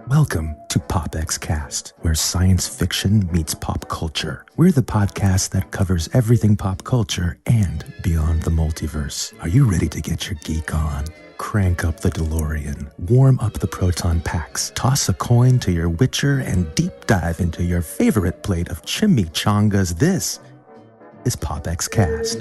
Welcome to PopXcast, where science fiction meets pop culture. We're the podcast that covers everything pop culture and beyond the multiverse. Are you ready to get your geek on? Crank up the DeLorean, warm up the proton packs, toss a coin to your Witcher, and deep dive into your favorite plate of chimichangas. This is PopXcast.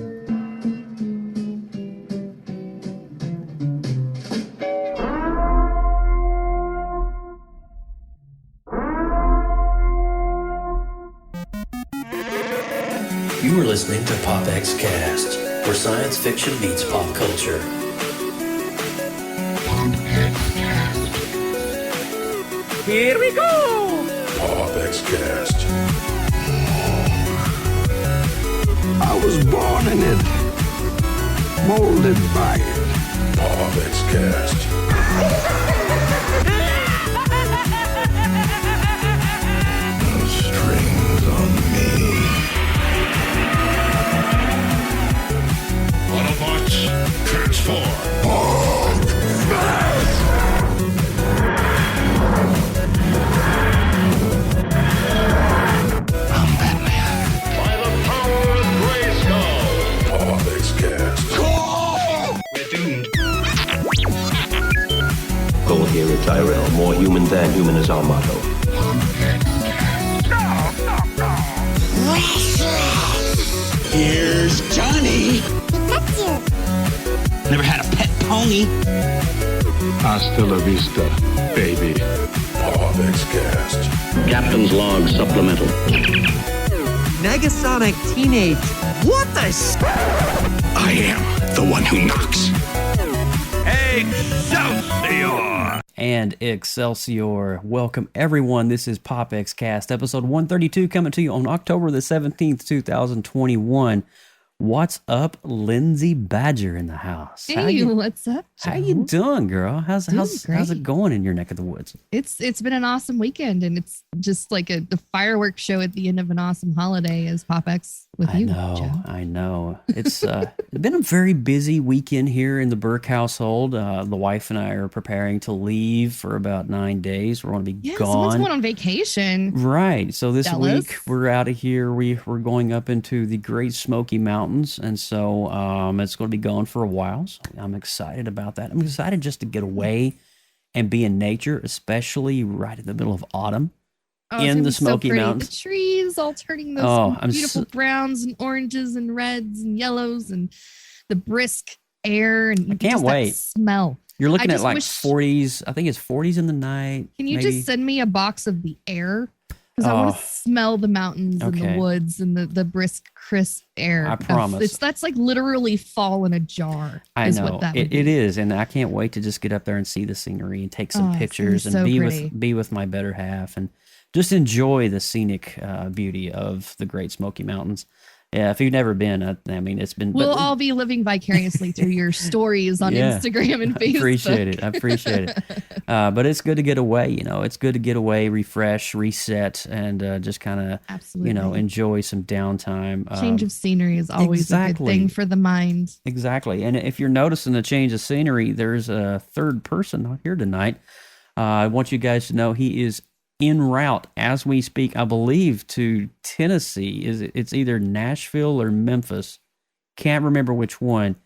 You are listening to PopXcast, where science fiction meets pop culture. Here we go! PopXcast. I was born in it, molded by it. PopXcast. No strings on me. Autobots, transform. I'm Batman. By the power of Grayskull. PopXcast. We're doomed. Goal here at Tyrell. More human than human is our motto. Here's Johnny. Never had a pet pony. Hasta la vista, baby. PopXcast. Captain's log supplemental. Negasonic Teenage. What the I am the one who knocks. Excelsior! And Excelsior. Welcome, everyone. This is PopXcast, episode 132, coming to you on October the 17th, 2021. What's up, Lindsay Badger in the house? Hey, what's up, Joe? How you doing, girl? How's it going in your neck of the woods? It's been an awesome weekend, and it's just like the fireworks show at the end of an awesome holiday as PopX with you, Joe. I know. It's been a very busy weekend here in the Burke household. The wife and I are preparing to leave for about 9 days. We're going to be gone. Someone's going on vacation. Right. So this Jealous. week we're out of here. We're going up into the Great Smoky Mountains, and so it's going to be gone for a while. So I'm excited about that. I'm excited just to get away and be in nature, especially right in the middle of autumn. In the Smoky Mountains. The trees all turning those beautiful browns and oranges and reds and yellows, and the brisk air, and I can't wait. That smell. You're looking at like 40s. I think it's 40s in the night. Can you maybe. just send me a box of the air? Because I want to smell the mountains and the woods and the brisk, crisp air. I promise. That's like literally fall in a jar. I know. What that it is. And I can't wait to just get up there and see the scenery and take some pictures and be with my better half and just enjoy the scenic beauty of the Great Smoky Mountains. Yeah, if you've never been, I mean, it's been... We'll all be living vicariously through your stories on Instagram and Facebook. I appreciate it. But it's good to get away, It's good to get away, refresh, reset, and just kind of, enjoy some downtime. Change of scenery is always a good thing for the mind. Exactly. And if you're noticing a change of scenery, there's a third person not here tonight. I want you guys to know he is en route as we speak, I believe, to Tennessee. It's either Nashville or Memphis. Can't remember which one,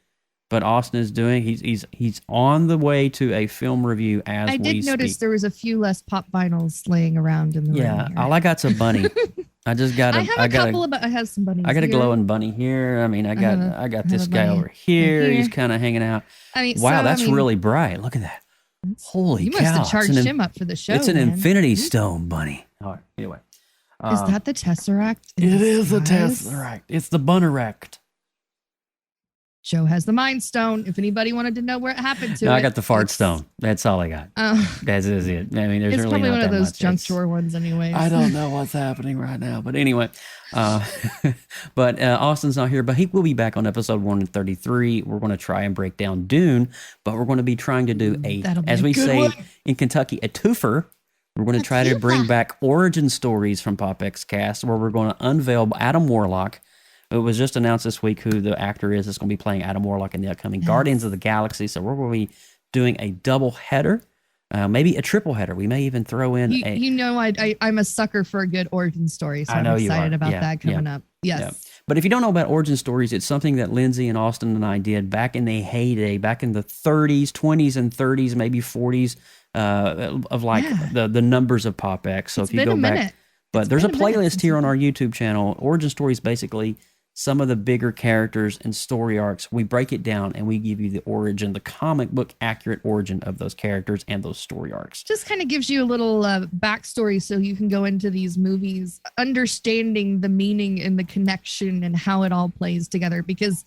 but Austin is doing. He's on the way to a film review as we speak. I did notice there was a few less pop vinyls laying around in the room. Yeah, all I got's a bunny. I just got. I have some bunnies. I got a glowing bunny here. I mean, I got this guy over here. He's kind of hanging out. Wow, that's really bright. Look at that. Holy cow. You must have charged him up for the show. It's an Infinity Stone bunny. All right, anyway. Is that the Tesseract? It is the Tesseract. It's the Bunneract. Joe has the Mind Stone. If anybody wanted to know where it happened to I got the Fart Stone. That's all I got. That is it. I mean, there's it's really probably not one of that those much. junk drawer ones anyway. I don't know what's happening right now. But anyway, but Austin's not here, but he will be back on episode 133. We're going to try and break down Dune, but we're going to be trying to do as we say in Kentucky, a twofer. We're going to try to bring back origin stories from PopXcast, where we're going to unveil Adam Warlock. It was just announced this week who the actor is that's going to be playing Adam Warlock in the upcoming Guardians of the Galaxy. So we're going to be doing a double header, maybe a triple header. We may even throw in I'm a sucker for a good origin story, so I'm excited about that coming up. Yes. Yeah. But if you don't know about origin stories, it's something that Lindsay and Austin and I did back in the heyday, back in the 30s, 20s and 30s, maybe 40s, of the numbers of PopX. So if you go back, but there's a playlist here on our YouTube channel. Origin stories, basically some of the bigger characters and story arcs. We break it down and we give you the origin, the comic book accurate origin of those characters and those story arcs. Just kind of gives you a little backstory so you can go into these movies understanding the meaning and the connection and how it all plays together. Because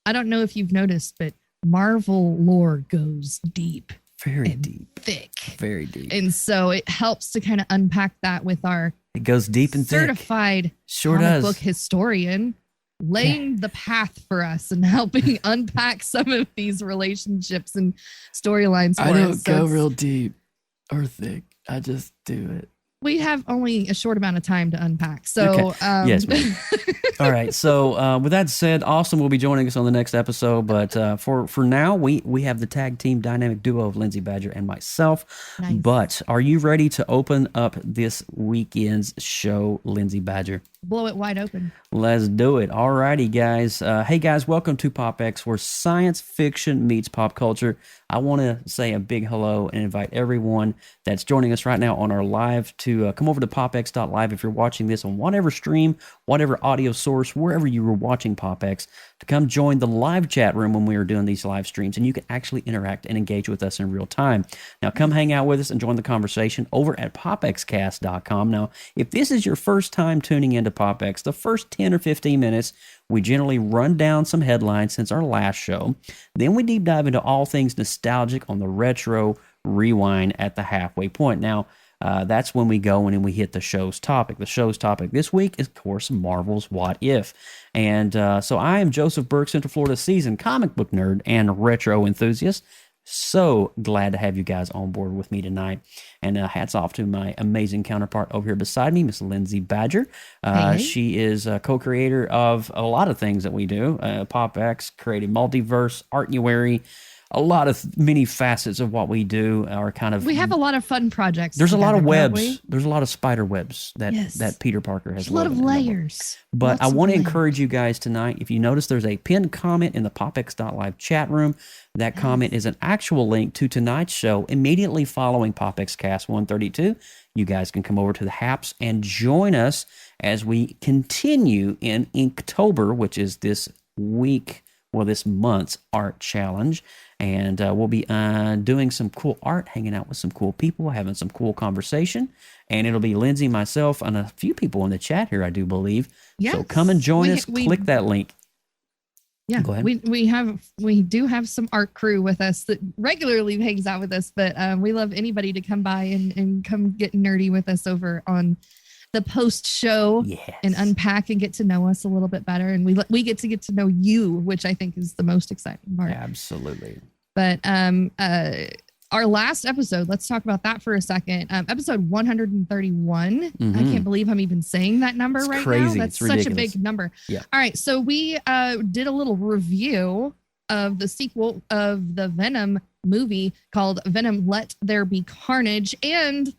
I don't know if you've noticed, but Marvel lore goes deep. Very deep. Thick. Very deep. And so it helps to kind of unpack that with our it goes deep and certified comic book historian laying the path for us and helping unpack some of these relationships and storylines for us. I don't go real deep or thick. I just do it. We have only a short amount of time to unpack. So, yes, ma'am. All right. So, with that said, Austin will be joining us on the next episode. But for now, we have the tag team dynamic duo of Lindsay Badger and myself. Nice. But are you ready to open up this weekend's show, Lindsay Badger? Blow it wide open. Let's do it. All righty, guys. Hey, guys, welcome to PopX, where science fiction meets pop culture. I want to say a big hello and invite everyone that's joining us right now on our live to come over to popx.live if you're watching this on whatever stream, whatever audio source, wherever you were watching PopX, to come join the live chat room when we are doing these live streams, and you can actually interact and engage with us in real time. Now, come hang out with us and join the conversation over at popxcast.com. Now, if this is your first time tuning into PopX, the first 10 or 15 minutes, we generally run down some headlines since our last show. Then we deep dive into all things nostalgic on the retro rewind at the halfway point. Now, that's when we go and we hit the show's topic. The show's topic this week is, of course, Marvel's What If. And so I am Joseph Burke, Central Florida seasoned comic book nerd and retro enthusiast. So glad to have you guys on board with me tonight. And hats off to my amazing counterpart over here beside me, Miss Lindsay Badger. Hey. She is a co-creator of a lot of things that we do. PopX, created Multiverse, Artnuary. A lot of many facets of what we do are kind of... We have a lot of fun projects. There's together, a lot of webs. we? There's a lot of spider webs that Peter Parker has. There's a lot of layers. But Lots I want to of layers. encourage you guys tonight. If you notice, there's a pinned comment in the popx.live chat room. That comment is an actual link to tonight's show immediately following PopXcast 132. You guys can come over to the Haps and join us as we continue in Inktober, which is this month's art challenge. And we'll be doing some cool art, hanging out with some cool people, having some cool conversation. And it'll be Lindsay, myself, and a few people in the chat here, I do believe. Yes. So come and join us. Click that link. Yeah, Go ahead. we do have some art crew with us that regularly hangs out with us, but we love anybody to come by and come get nerdy with us over on the post show and unpack and get to know us a little bit better. And we get to know you, which I think is the most exciting part. Absolutely. But our last episode, let's talk about that for a second. Episode 131. Mm-hmm. I can't believe I'm even saying that number It's right crazy. now. That's It's such a ridiculous. big number. Yeah. All right. So we did a little review of the sequel of the Venom movie called Venom Let There Be Carnage. And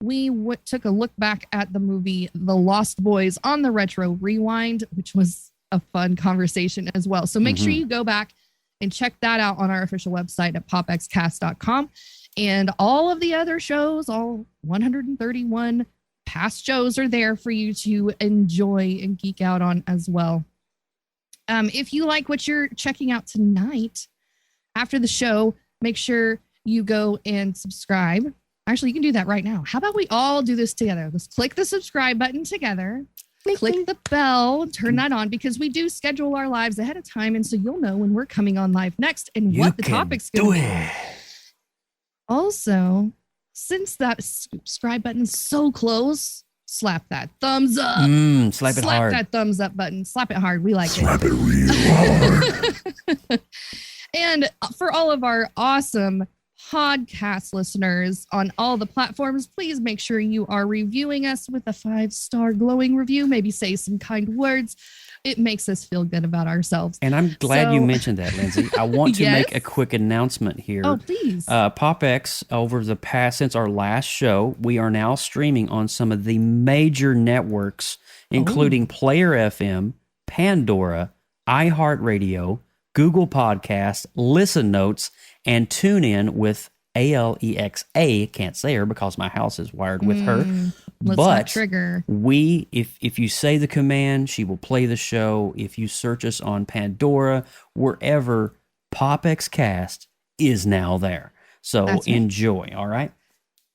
we took a look back at the movie The Lost Boys on the Retro Rewind, which was a fun conversation as well. So make sure you go back and check that out on our official website at popxcast.com. And all of the other shows, all 131 past shows are there for you to enjoy and geek out on as well. If you like what you're checking out tonight, after the show, make sure you go and subscribe. Actually, you can do that right now. How about we all do this together? Let's click the subscribe button together. Click the bell, turn that on, because we do schedule our lives ahead of time. And so you'll know when we're coming on live next and what the topic's going to be. Also, since that subscribe button's so close, slap that thumbs up. Slap it hard. Slap that thumbs up button. Slap it hard. We like Slap it. it real hard. And for all of our awesome podcast listeners on all the platforms, please make sure you are reviewing us with a 5-star glowing review. Maybe say some kind words. It makes us feel good about ourselves. And I'm glad you mentioned that, Lindsay. I want to make a quick announcement here. Oh, please. PopX, over the past, since our last show, we are now streaming on some of the major networks, including Player FM, Pandora, iHeartRadio, Google Podcasts, Listen Notes, and TuneIn with Alexa. Can't say her because my house is wired with her. Let's not trigger. If you say the command, she will play the show. If you search us on Pandora, wherever, PopXcast is now there. So enjoy, all right?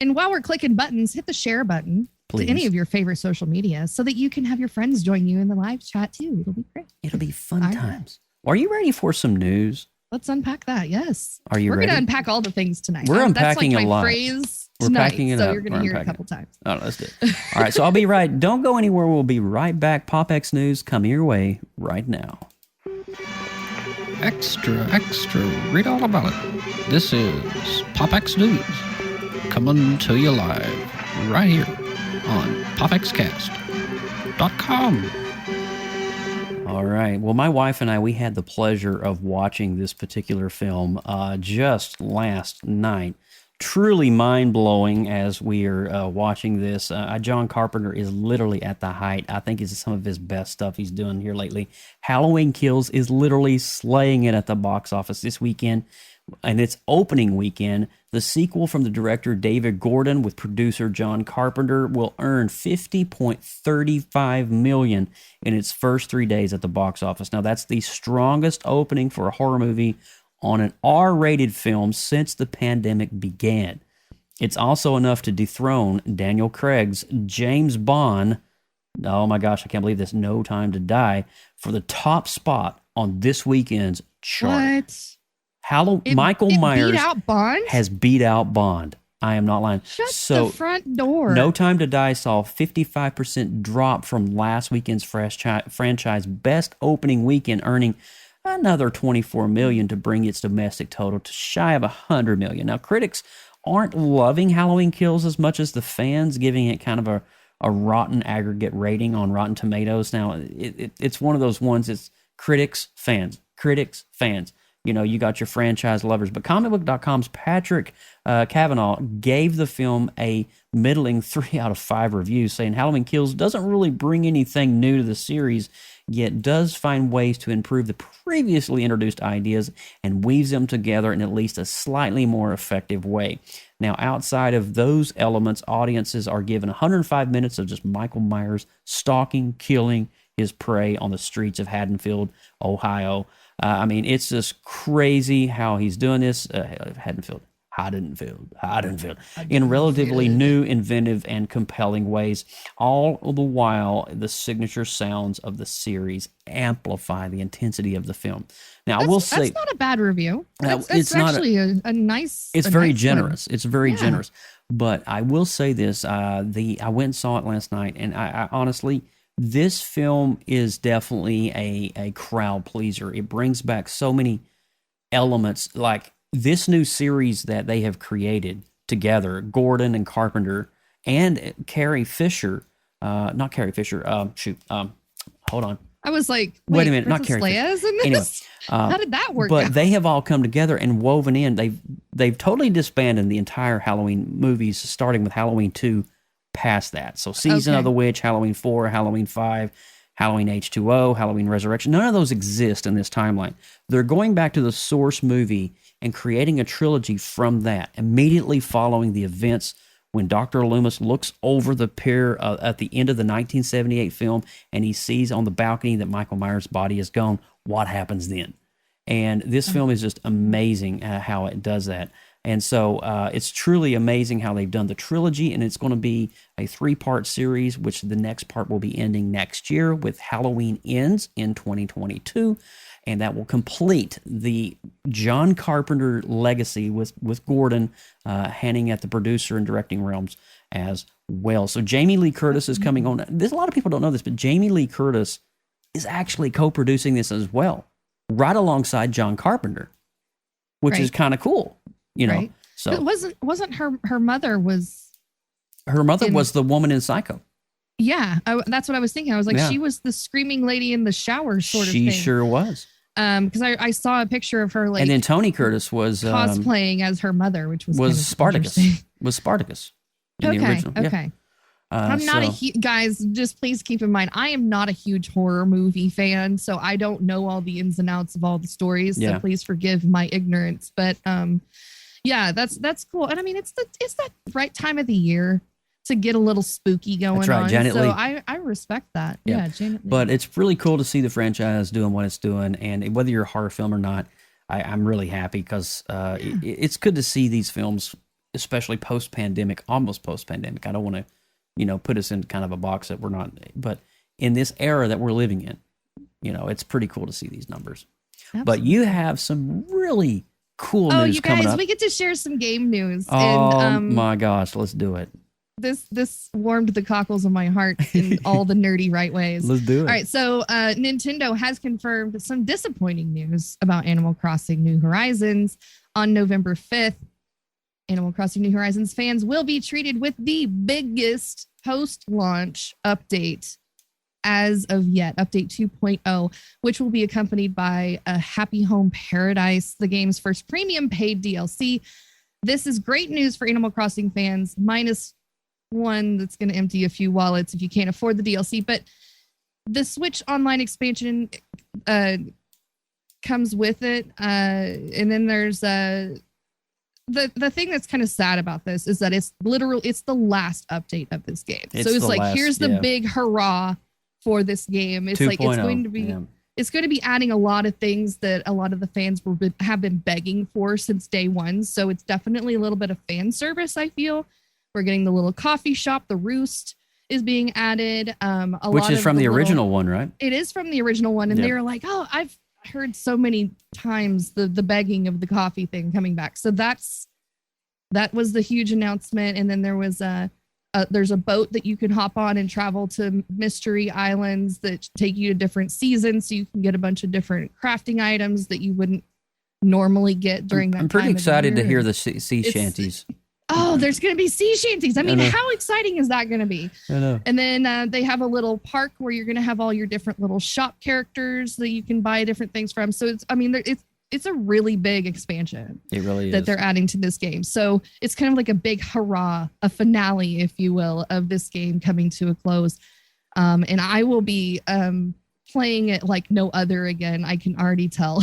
And while we're clicking buttons, hit the share button to any of your favorite social media so that you can have your friends join you in the live chat too. It'll be great. It'll be fun times. Are you ready for some news? Let's unpack that. Yes. Are you ready? We're going to unpack all the things tonight. We're unpacking That's like a lot. My phrase We're tonight, packing it so up. you're going to hear it a couple times. Oh, let's do it. All right, so I'll be right. Don't go anywhere. We'll be right back. PopX News coming your way right now. Extra, read all about it. This is PopX News, coming to you live right here on PopXcast.com. All right. Well, my wife and I, we had the pleasure of watching this particular film just last night. Truly mind-blowing as we are watching this. John Carpenter is literally at the height. I think it's some of his best stuff he's doing here lately. Halloween Kills is literally slaying it at the box office this weekend. And its opening weekend, the sequel from the director David Gordon with producer John Carpenter will earn $50.35 million in its first 3 days at the box office. Now, that's the strongest opening for a horror movie on an R-rated film since the pandemic began. It's also enough to dethrone Daniel Craig's James Bond, oh my gosh, I can't believe this, No Time to Die, for the top spot on this weekend's chart. What? Michael Myers beat out Bond? has beat out Bond. I am not lying. Shut the front door. No Time to Die saw a 55% drop from last weekend's franchise best opening weekend, earning another $24 million to bring its domestic total to shy of $100 million. Now, critics aren't loving Halloween Kills as much as the fans, giving it kind of a rotten aggregate rating on Rotten Tomatoes. Now, it's one of those ones, it's critics, fans. You know, you got your franchise lovers. But comicbook.com's Patrick Kavanaugh gave the film a middling 3 out of 5 reviews, saying Halloween Kills doesn't really bring anything new to the series, yet does find ways to improve the previously introduced ideas and weaves them together in at least a slightly more effective way. Now, outside of those elements, audiences are given 105 minutes of just Michael Myers stalking, killing his prey on the streets of Haddonfield, Ohio. I mean, it's just crazy how he's doing this. Haddonfield, in relatively new, inventive, and compelling ways. All the while, the signature sounds of the series amplify the intensity of the film. Now, I will say that's not a bad review. It's not actually a nice. It's very generous. It's very generous. Yeah. But I will say this: I went and saw it last night, and I honestly. This film is definitely a crowd pleaser. It brings back so many elements, like this new series that they have created together, Gordon and Carpenter and Carrie Fisher. Not Carrie Fisher. Hold on. I was like, wait a minute, not Carrie Fisher. In this? Anyway, how did that work? But out? they have all come together and woven in. They've totally disbanded the entire Halloween movies, starting with Halloween 2. Past that. So Season of the Witch, Halloween 4, Halloween 5, Halloween H2O, Halloween Resurrection, none of those exist in this timeline. They're going back to the source movie and creating a trilogy from that, immediately following the events when Dr. Loomis looks over the pier at the end of the 1978 film and he sees on the balcony that Michael Myers' body is gone. What happens then? And this film is just amazing how it does that. And so it's truly amazing how they've done the trilogy, and it's going to be a 3-part series, which the next part will be ending next year with Halloween Ends in 2022, and that will complete the John Carpenter legacy with Gordon handing at the producer and directing realms as well. So Jamie Lee Curtis is coming on. There's a lot of people don't know this, but Jamie Lee Curtis is actually co-producing this as well, right alongside John Carpenter, which is kind of cool. You know, So it wasn't her mother was. Her mother was the woman in Psycho. Yeah, that's what I was thinking. I was like, Yeah. she was the screaming lady in the shower sort of thing. She sure was. Because I saw a picture of her like, and then Tony Curtis was cosplaying as her mother, which was kind of Spartacus. interesting. Was Spartacus. In Okay, the original. Yeah. okay. I'm not guys, just please keep in mind, I am not a huge horror movie fan, so I don't know all the ins and outs of all the stories. Yeah. So please forgive my ignorance. But yeah, that's cool. And I mean, it's that right time of the year to get a little spooky going That's right, on. Janet so Leigh. I respect that. Yeah. Yeah, Janet Leigh. But it's really cool to see the franchise doing what it's doing. And whether you're a horror film or not, I'm really happy because it's good to see these films, especially post-pandemic, almost post-pandemic. I don't want to, put us in kind of a box that we're not. But in this era that we're living in, it's pretty cool to see these numbers. Absolutely. But you have some really cool news you coming guys, up. we get to share some game news. Oh, and, my gosh. Let's do it. This warmed the cockles of my heart in all the nerdy right ways. Let's do it. All right, so Nintendo has confirmed some disappointing news about Animal Crossing New Horizons. On November 5th, Animal Crossing New Horizons fans will be treated with the biggest post-launch update as of yet, Update 2.0, which will be accompanied by a Happy Home Paradise, the game's first premium paid DLC. This is great news for Animal Crossing fans, minus one that's going to empty a few wallets if you can't afford the DLC. But the Switch Online expansion comes with it. And then there's the thing that's kind of sad about this is that it's the last update of this game. So it's like, here's the big hurrah for this game. It's like, it's going to be, it's going to be adding a lot of things that a lot of the fans have been begging for since day one. So it's definitely a little bit of fan service, I feel. We're getting the little coffee shop, the Roost is being added. Which is from the original one, right? It is from the original one. And they were like, oh, I've heard so many times the begging of the coffee thing coming back. So that was the huge announcement. And then there was there's a boat that you can hop on and travel to mystery islands that take you to different seasons. So you can get a bunch of different crafting items that you wouldn't normally get during that time. I'm pretty excited to hear the the sea shanties. Oh, there's going to be sea shanties. I mean, how exciting is that going to be? I know. And then they have a little park where you're going to have all your different little shop characters that you can buy different things from. So it's a really big expansion. It really is. That they're adding to this game. So it's kind of like a big hurrah, a finale, if you will, of this game coming to a close. And I will be playing it like no other again. I can already tell.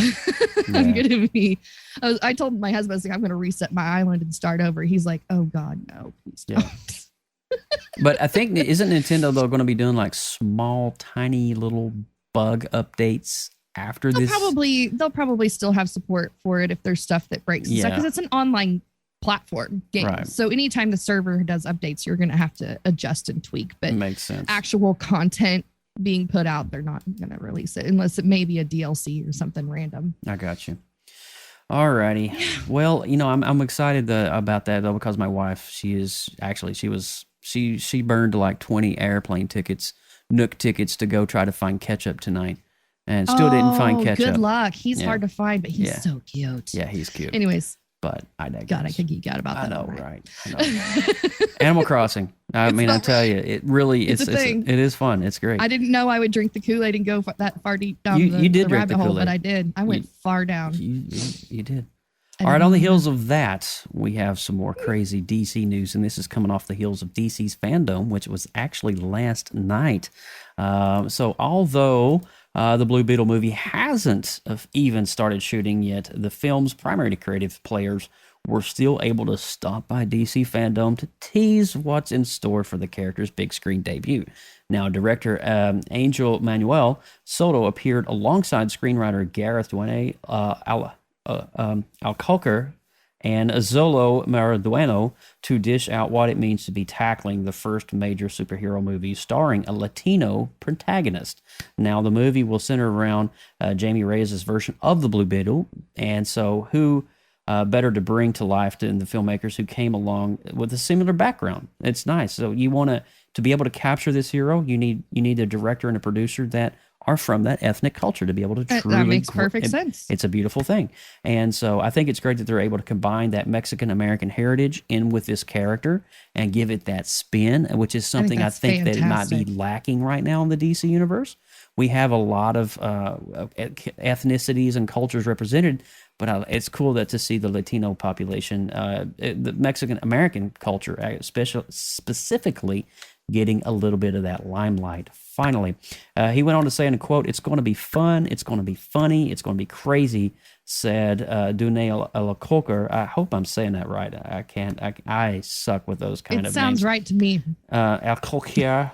I'm gonna be. I told my husband, I was like, I'm gonna reset my island and start over. He's like, oh God, no, please don't. Yeah. But I think isn't Nintendo though going to be doing like small, tiny little bug updates after this? They'll probably still have support for it if there's stuff that breaks and stuff, because it's an online platform game. Right. So anytime the server does updates, you're gonna have to adjust and tweak. But makes sense. Actual content being put out, they're not going to release it unless it may be a DLC or something random. I got you. All righty. Well, I'm excited about that though, because my wife, she burned like 20 airplane tickets, Nook tickets to go try to find ketchup tonight, and still didn't find ketchup. Good luck. He's hard to find, but he's so cute. Yeah, he's cute. Anyways. But I digress. God, I could geek out about that. I know, right? I know. Animal Crossing. I mean, I tell you, it really it's a thing. It is fun. It's great. I didn't know I would drink the Kool-Aid and go that far deep down you did the drink rabbit the hole, Kool-Aid. but I did. I went far down. You did. All right, on the heels of that, we have some more crazy DC news, and this is coming off the heels of DC's Fandom, which was actually last night. So although the Blue Beetle movie hasn't even started shooting yet, the film's primary creative players were still able to stop by DC Fandom to tease what's in store for the character's big screen debut. Now, director Angel Manuel Soto appeared alongside screenwriter Gareth Duane, Alculker, and Azolo Maradueno to dish out what it means to be tackling the first major superhero movie starring a Latino protagonist. Now, the movie will center around Jamie Reyes' version of the Blue Beetle, and so who better to bring to life than the filmmakers who came along with a similar background. It's nice. So you want to be able to capture this hero, you need a director and a producer that are from that ethnic culture to be able to truly. That makes perfect sense. It's a beautiful thing. And so I think it's great that they're able to combine that Mexican-American heritage in with this character and give it that spin, which is something I think that it might be lacking right now in the DC universe. We have a lot of ethnicities and cultures represented, but it's cool to see the Latino population, the Mexican-American culture, specifically getting a little bit of that limelight. Finally, he went on to say in a quote, "It's going to be fun, it's going to be funny, it's going to be crazy," said Dune Alacoker. I hope I'm saying that right. I suck with those kind of names. It sounds right to me. Alcocia.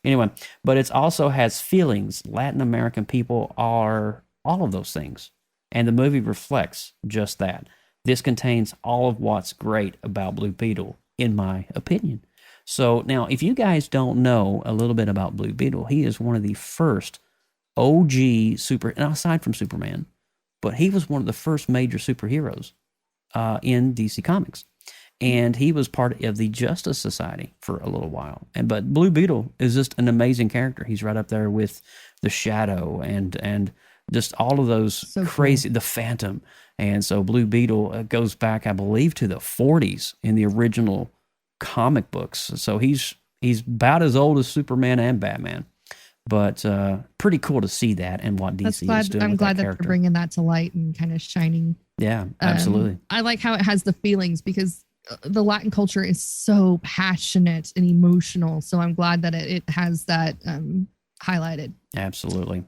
Anyway, but it also has feelings. Latin American people are all of those things. And the movie reflects just that. This contains all of what's great about Blue Beetle, in my opinion. So now, if you guys don't know a little bit about Blue Beetle, he is one of the first OG and aside from Superman, but he was one of the first major superheroes in DC Comics. And he was part of the Justice Society for a little while. But Blue Beetle is just an amazing character. He's right up there with the Shadow and just all of those crazy, the Phantom. And so Blue Beetle goes back, I believe, to the 40s in the original comic books. So he's about as old as Superman and Batman. But pretty cool to see that and what DC is doing. I'm with glad that they're bringing that to light and kind of shining. Yeah, absolutely. I like how it has the feelings because the Latin culture is so passionate and emotional. So I'm glad that it has that highlighted. Absolutely.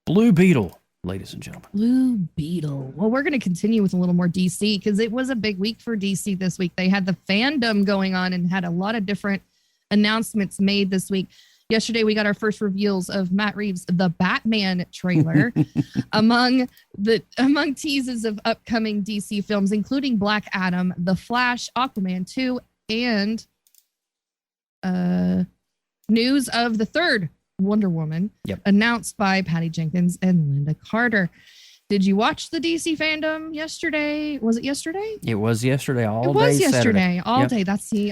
Blue Beetle, ladies and gentlemen. Blue Beetle. Well, we're going to continue with a little more DC because it was a big week for DC this week. They had the fandom going on and had a lot of different announcements made this week. Yesterday, we got our first reveals of Matt Reeves' The Batman trailer among teases of upcoming DC films, including Black Adam, The Flash, Aquaman 2, and news of the third Wonder Woman, announced by Patty Jenkins and Linda Carter. Did you watch the DC fandom yesterday? Was it yesterday? It was yesterday all day. It was Saturday. yesterday all day.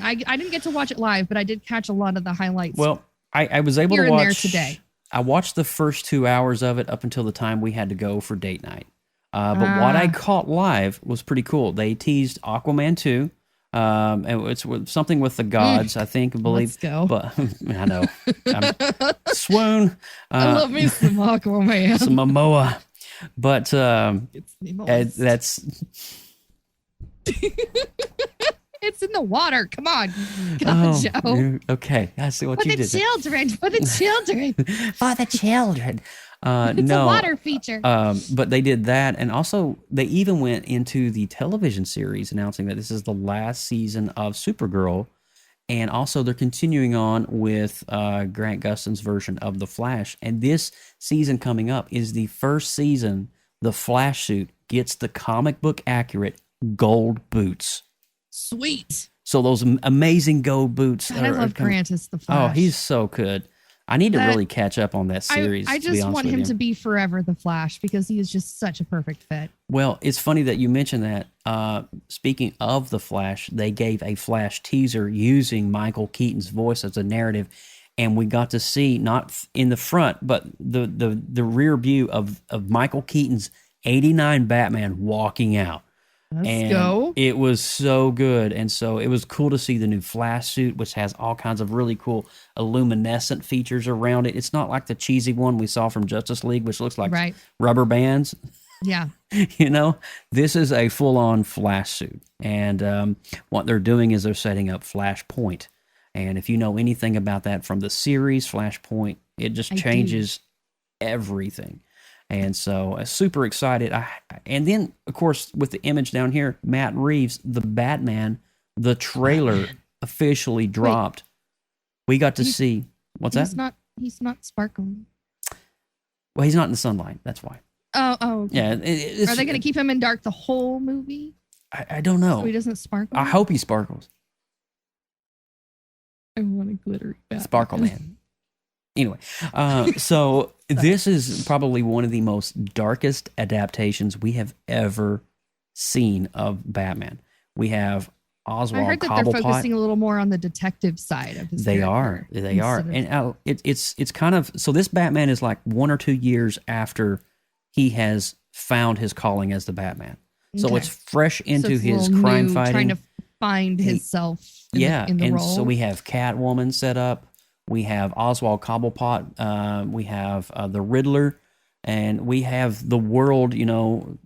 I didn't get to watch it live, but I did catch a lot of the highlights. Well, I was able here to watch and there today. I watched the first 2 hours of it up until the time we had to go for date night. But what I caught live was pretty cool. They teased Aquaman 2. And it's something with the gods, I believe. Let's go. But I know. Swoon. I love me some Aquaman. Some Momoa. But that's... It's in the water. Come on. Joe. Okay. I see what you did. For the children. For the children. It's a water feature. But they did that. And also, they even went into the television series announcing that this is the last season of Supergirl. And also, they're continuing on with Grant Gustin's version of The Flash. And this season coming up is the first season the Flash suit gets the comic book accurate gold boots. Sweet. So those amazing gold boots. God, I love Grant as the Flash. Oh, he's so good. I need to really catch up on that series. I just want him to be forever the Flash because he is just such a perfect fit. Well, it's funny that you mentioned that. Speaking of the Flash, they gave a Flash teaser using Michael Keaton's voice as a narrative, and we got to see not in the front, but the rear view of Michael Keaton's '89 Batman walking out. Let's go. It was so good. And so it was cool to see the new Flash suit, which has all kinds of really cool luminescent features around it. It's not like the cheesy one we saw from Justice League, which looks like rubber bands. Yeah. This is a full-on Flash suit. And what they're doing is they're setting up Flashpoint. And if you know anything about that from the series, Flashpoint, it just changes everything. And so super excited. And then, of course, with the image down here, Matt Reeves, the Batman, the trailer officially dropped. We got to see. What's that? He's not sparkling. Well, he's not in the sunlight. That's why. Oh. Okay. Yeah. Are they going to keep him in dark the whole movie? I don't know. So he doesn't sparkle? I hope he sparkles. I want a glittery Batman. Sparkle Man. Anyway, so this is probably one of the most darkest adaptations we have ever seen of Batman. We have Oswald I heard that Cobblepot. they're focusing a little more on the detective side of his They character are, instead of- and it's kind of, so this Batman is like 1 or 2 years after he has found his calling as the Batman. So Okay. it's fresh So into it's a his little crime new, fighting. trying to find himself in the and role. so we have Catwoman set up. We have Oswald Cobblepot. We have the Riddler, and we have the world. You know,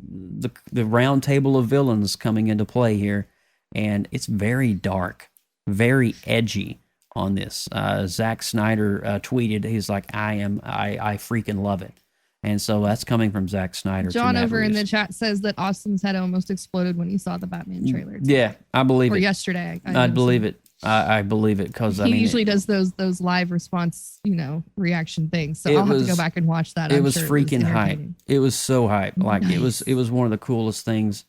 the round table of villains coming into play here, and it's very dark, very edgy on this. Zack Snyder tweeted, he's like, I freaking love it. And so that's coming from Zack Snyder. John over in the chat says that Austin's head almost exploded when he saw the Batman trailer. Yeah, I believe or it. yesterday. I believe it. I believe it because he usually does those live response, reaction things. So I'll have to go back and watch that. It was freaking hype. It was so hype. Like Nice. it was one of the coolest things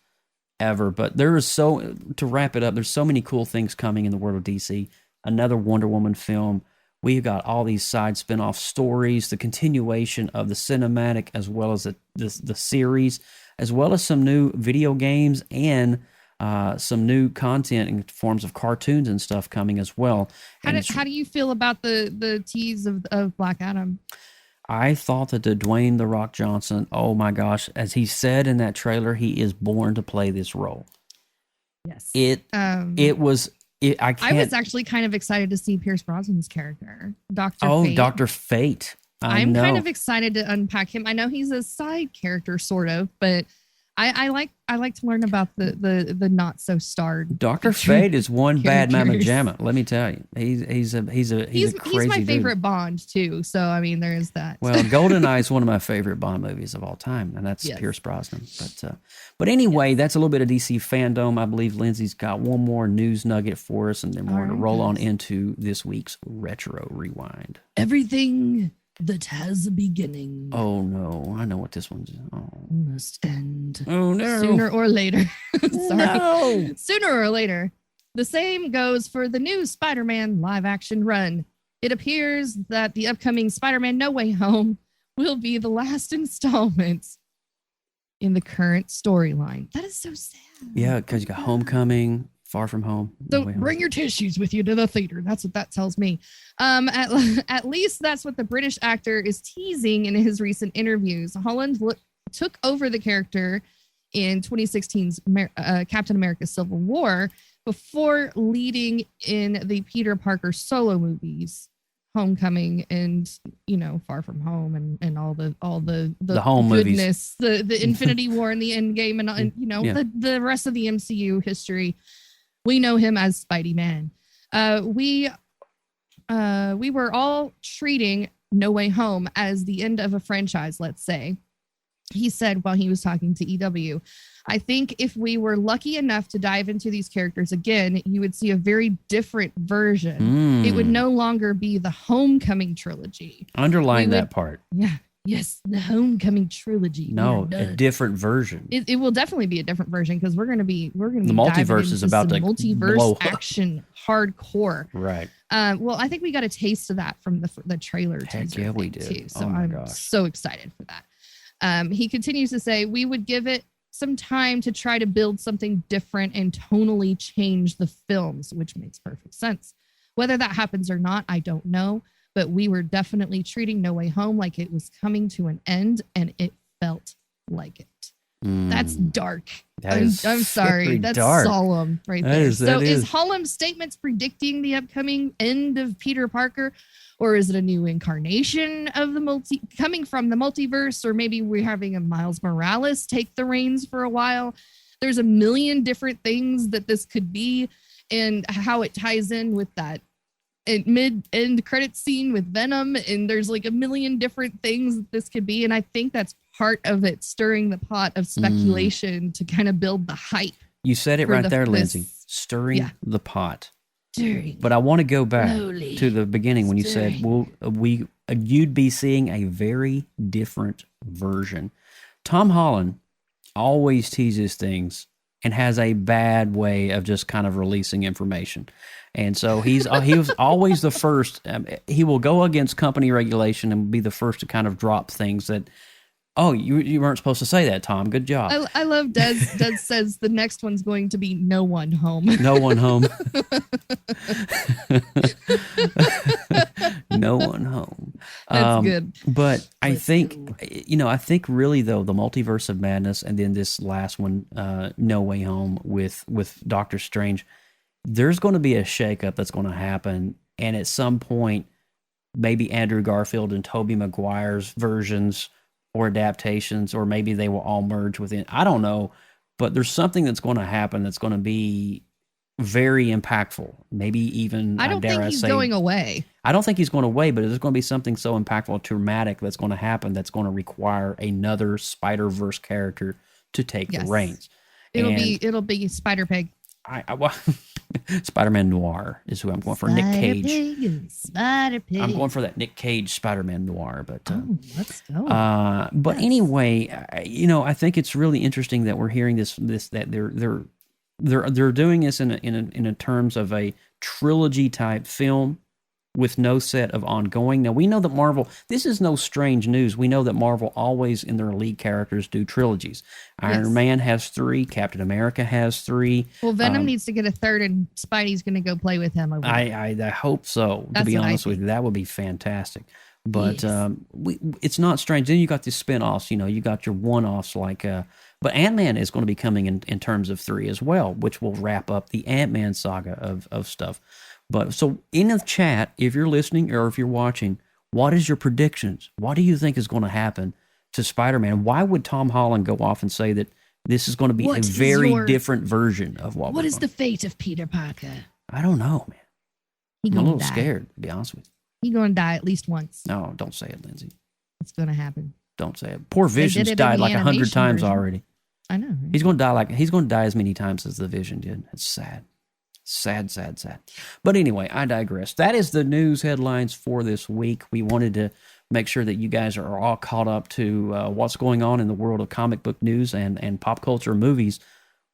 ever. But there is to wrap it up, there's so many cool things coming in the world of DC. Another Wonder Woman film. We've got all these side spin-off stories, the continuation of the cinematic as well as the series, as well as some new video games and some new content in forms of cartoons and stuff coming as well. How do you feel about the tease of Black Adam? I thought that the Dwayne "The Rock" Johnson, oh my gosh, as he said in that trailer, he is born to play this role. Yes. I was actually kind of excited to see Pierce Brosnan's character, Dr. Fate. Dr. Fate. I'm kind of excited to unpack him. I know he's a side character, sort of, but I like to learn about the not so starred. Dr. Fate is one bad mamma characters. jamma. Let me tell you, he's a crazy He's my dude. favorite Bond too. So I mean, there is that. Well, GoldenEye is one of my favorite Bond movies of all time, and that's Pierce Brosnan. But anyway, that's a little bit of DC fandom. I believe Lindsay's got one more news nugget for us, and then we're going to roll on into this week's Retro Rewind. Everything that has a beginning. Oh no, I know what this one's. Oh. Must end. Oh no. Sooner or later. Sorry. No. Sooner or later. The same goes for the new Spider-Man live action run. It appears that the upcoming Spider-Man No Way Home will be the last installment in the current storyline. That is so sad. Yeah, because you got Homecoming, Far From Home. So bring your tissues with you to the theater. That's what that tells me. At least that's what the British actor is teasing in his recent interviews. Holland took over the character in 2016's Captain America Civil War before leading in the Peter Parker solo movies, Homecoming and Far From Home and all the home goodness, movies. the Infinity War and the Endgame and the rest of the MCU history. We know him as Spidey Man. We were all treating No Way Home as the end of a franchise, let's say. He said while he was talking to EW, I think if we were lucky enough to dive into these characters again, you would see a very different version. It would no longer be the Homecoming trilogy. Underline that part. Yeah. Yes, the Homecoming trilogy. No, a different version. It will definitely be a different version because we're gonna be the multiverse is about to multiverse blow up. action hardcore. Right. Well, I think we got a taste of that from the trailer. Heck yeah, we did. Too, so Oh my I'm gosh. so excited for that. He continues to say we would give it some time to try to build something different and tonally change the films, which makes perfect sense. Whether that happens or not, I don't know. But we were definitely treating No Way Home like it was coming to an end, and it felt like it. That's dark. I'm sorry. That's dark. solemn right That there. is- So that is is. Holland's statements predicting the upcoming end of Peter Parker, or is it a new incarnation of the coming from the multiverse, or maybe we're having a Miles Morales take the reins for a while? There's a million different things that this could be, and how it ties in with that mid-end credit scene with Venom, and there's like a million different things that this could be, and I think that's part of it, stirring the pot of speculation to kind of build the hype. You said it for right there, this- Lindsay. Stirring Yeah. the pot. Stirring. But I want to go back Slowly to the beginning when you said, you'd be seeing a very different version. Tom Holland always teases things and has a bad way of just kind of releasing information. And so he was always the first. He will go against company regulation and be the first to kind of drop things that Oh, you weren't supposed to say that, Tom. Good job. I love Des. Des says the next one's going to be No One Home. No one home. No one home. That's good. But I think, I think really though, the Multiverse of Madness and then this last one, No Way Home with Doctor Strange, there's going to be a shakeup that's going to happen. And at some point, maybe Andrew Garfield and Tobey Maguire's versions or adaptations, or maybe they will all merge within. I don't know, but there's something that's going to happen that's going to be very impactful. Maybe even I don't think he's going away. I don't think he's going away, but there's going to be something so impactful, traumatic that's going to happen that's going to require another Spider-Verse character to take the reins. It'll be Spider-Pig. Spider-Man Noir is who I'm going for. Nick Cage. Spider-Pig. I'm going for that Nick Cage Spider-Man Noir. But let's go. But anyway, I think it's really interesting that we're hearing this that they're doing this in a terms of a trilogy type film with no set of ongoing. Now we know that Marvel, this is no strange news. We know that Marvel always in their lead characters do trilogies. Iron Man has 3, Captain America has 3. Well, Venom needs to get a third, and Spidey's going to go play with him. I hope so. To be honest with you, that would be fantastic. But it's not strange. Then you got the spin-offs. You got your one-offs like. But Ant-Man is going to be coming in terms of 3 as well, which will wrap up the Ant-Man saga of stuff. But so in the chat, if you're listening or if you're watching, what is your predictions? What do you think is going to happen to Spider-Man? Why would Tom Holland go off and say that this is going to be a very different version of what is the fate of Peter Parker? I don't know, man. I'm a little scared, to be honest with you. He's going to die at least once. No, don't say it, Lindsay. It's going to happen. Don't say it. Poor Vision's died like 100 times already. I know. Right? He's going to die as many times as the Vision did. It's sad. Sad, sad, sad. But anyway, I digress. That is the news headlines for this week. We wanted to make sure that you guys are all caught up to what's going on in the world of comic book news and pop culture movies.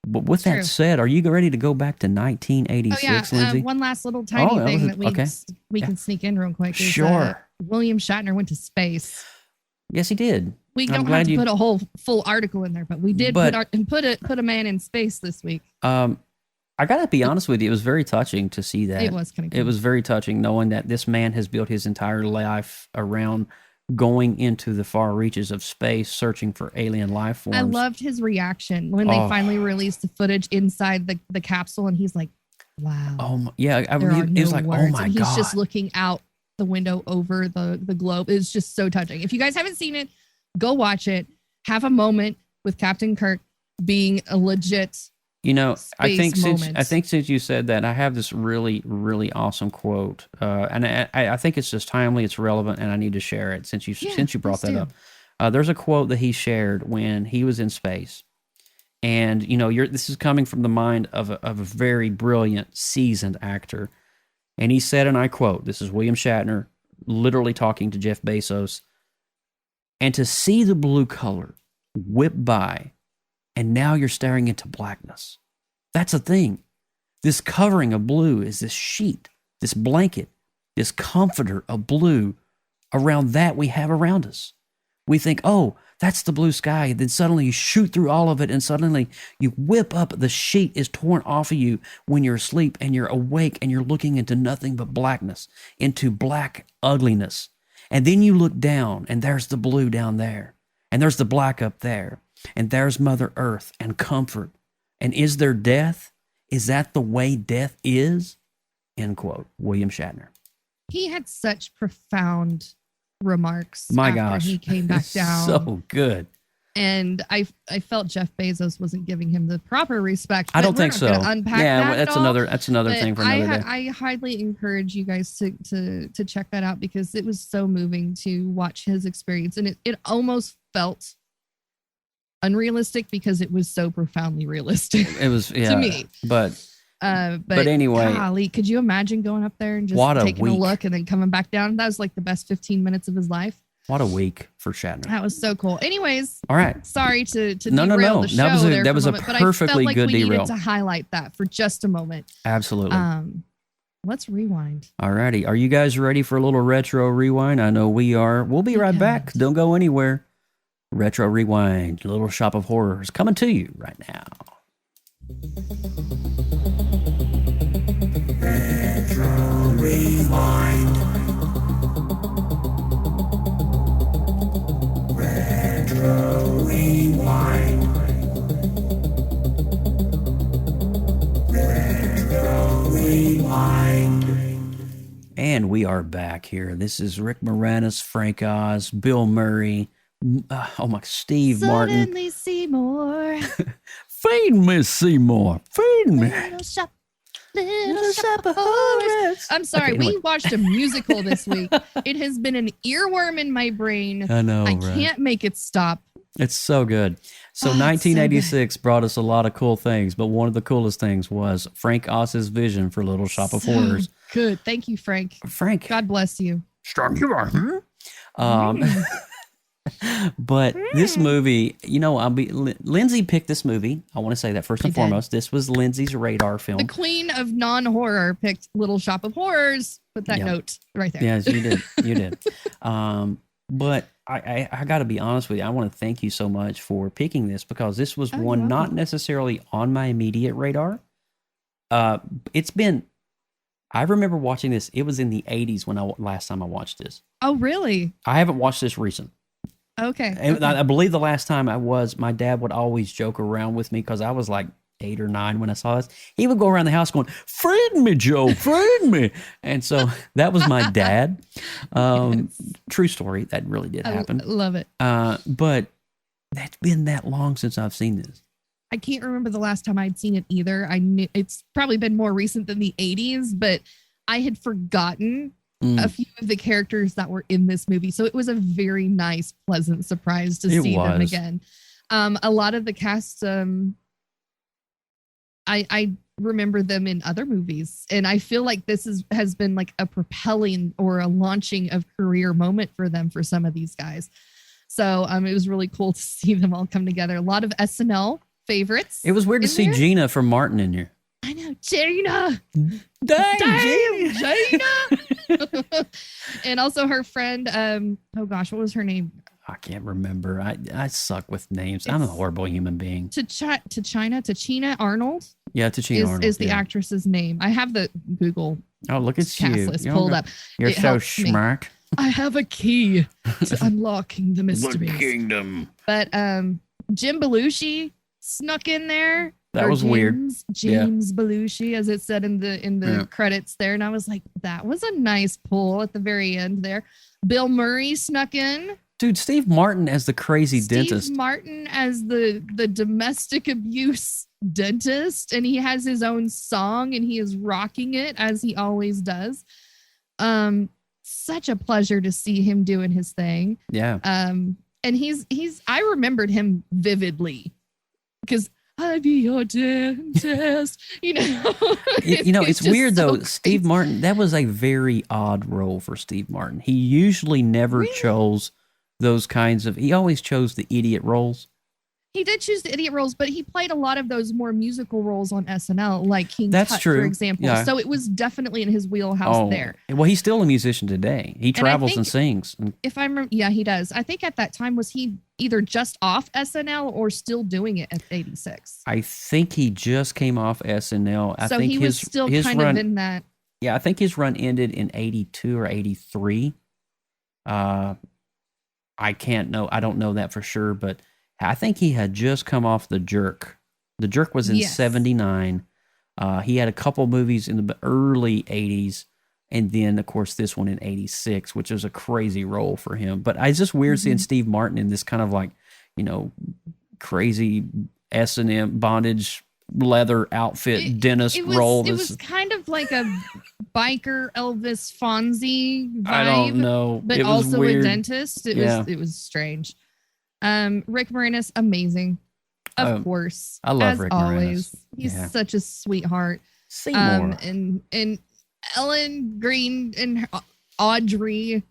But with that said, are you ready to go back to 1986, Lindsay? One last little tiny thing that we can sneak in real quick. Is, sure. William Shatner went to space. Yes, he did. We don't have to put a whole full article in there, but we did put a man in space this week. I got to be honest with you. It was very touching to see that. It was kind of cool. It was very touching knowing that this man has built his entire life around going into the far reaches of space, searching for alien life forms. I loved his reaction when they finally released the footage inside the capsule, and he's like, wow. Oh, yeah. It was like, words. oh, my God. He's just looking out the window over the globe. It's just so touching. If you guys haven't seen it, go watch it. Have a moment with Captain Kirk being a legit I think since you said that, I have this really, really awesome quote, and I think it's just timely, it's relevant, and I need to share it since you brought that up. There's a quote that he shared when he was in space, and this is coming from the mind of a very brilliant, seasoned actor, and he said, and I quote, this is William Shatner literally talking to Jeff Bezos, and to see the blue color whip by. And now you're staring into blackness. That's a thing. This covering of blue is this sheet, this blanket, this comforter of blue around that we have around us. We think, oh, that's the blue sky. Then suddenly you shoot through all of it and suddenly you whip up. The sheet is torn off of you when you're asleep and you're awake and you're looking into nothing but blackness, into black ugliness. And then you look down and there's the blue down there and there's the black up there. And there's Mother Earth and comfort. And is there death? Is that the way death is? End quote. William Shatner. He had such profound remarks. My after gosh. he came back down. So good. And I felt Jeff Bezos wasn't giving him the proper respect. I don't think so. Yeah, that's another thing for another day. I highly encourage you guys to check that out because it was so moving to watch his experience, and it almost felt unrealistic because it was so profoundly realistic. It was to me. But anyway, golly, could you imagine going up there and just taking a look and then coming back down? That was like the best 15 minutes of his life. What a week for Shatner. That was so cool. Anyways, all right. Sorry to derail the show. That was a perfectly good derail. We needed to highlight that for just a moment. Absolutely. Let's rewind. All righty. Are you guys ready for a little retro rewind? I know we are. We'll be right back. Don't go anywhere. Retro Rewind, Little Shop of Horrors, coming to you right now. Retro Rewind. Retro Rewind. Retro Rewind. And we are back here. This is Rick Moranis, Frank Oz, Bill Murray, Steve Martin. Suddenly Seymour. Feed me, Seymour. Feed me. Little shop of horrors. I'm sorry, Okay, anyway. we watched a musical this week. It has been an earworm in my brain. I know, I right? can't make it stop. It's so good. So 1986 brought us a lot of cool things, but one of the coolest things was Frank Oz's vision for Little Shop of Horrors. Good. Thank you, Frank. Frank. God bless you. Strong you are. But this movie, Lindsay picked this movie. I want to say that first and foremost. This was Lindsay's radar film. The queen of non-horror picked Little Shop of Horrors. Put that note right there. Yes, you did. You did. But I got to be honest with you. I want to thank you so much for picking this because this was one not necessarily on my immediate radar. I remember watching this. It was in the 80s when last time I watched this. Oh, really? I haven't watched this recent. Okay. And I believe the last time my dad would always joke around with me because I was like 8 or 9 when I saw this. He would go around the house going, "Feed me, Joe, feed me." And so that was my dad. True story. That really did happen. I love it. But that's been that long since I've seen this. I can't remember the last time I'd seen it either. I knew it's probably been more recent than the 80s, but I had forgotten a few of the characters that were in this movie. So it was a very nice, pleasant surprise to see them again. A lot of the cast, I remember them in other movies, and I feel like this has been like a propelling or a launching of career moment for them for some of these guys. So it was really cool to see them all come together. A lot of SNL favorites. It was weird to see Gina from Martin in here. I know, Gina. Dang, Gina. And also her friend, what was her name? I can't remember. I suck with names. I'm a horrible human being. Tachina Arnold. Yeah, Tachina Arnold is the actress's name. I have the Google. Oh, look at cast you! list pulled up. You're so smart. I have a key to unlocking the mysteries. The kingdom. But Jim Belushi snuck in there. That was weird. James Belushi, as it said in the credits there, and I was like, that was a nice pull at the very end there. Bill Murray snuck in. Dude, Steve Martin as the crazy dentist. Steve Martin as the domestic abuse dentist, and he has his own song, and he is rocking it as he always does. Such a pleasure to see him doing his thing. Yeah. And I remembered him vividly because I'll be your dentist. It's weird though. So Steve Martin, that was a very odd role for Steve Martin. He usually never chose those kinds of. He always chose the idiot roles. He did choose the idiot roles, but he played a lot of those more musical roles on SNL, like King That's Tut, true. for example. Yeah. So it was definitely in his wheelhouse there. Well, he's still a musician today. He travels and sings. If I remember, yeah, he does. I think at that time, was he either just off SNL or still doing it at 86? I think he just came off SNL. I think he was still kind of in that. Yeah, I think his run ended in 82 or 83. I don't know that for sure, but I think he had just come off The Jerk. The Jerk was in 79. He had a couple movies in the early 80s, and then, of course, this one in 86, which was a crazy role for him. But it's just weird seeing Steve Martin in this kind of like, crazy S&M bondage leather outfit dentist role. It was kind of like a biker Elvis Fonzie vibe. I don't know. But it was also weird. a dentist. It was strange. Rick Moranis, amazing. Of course. I love as Rick always. Moranis. He's such a sweetheart. Seymour. And Ellen Green and Audrey.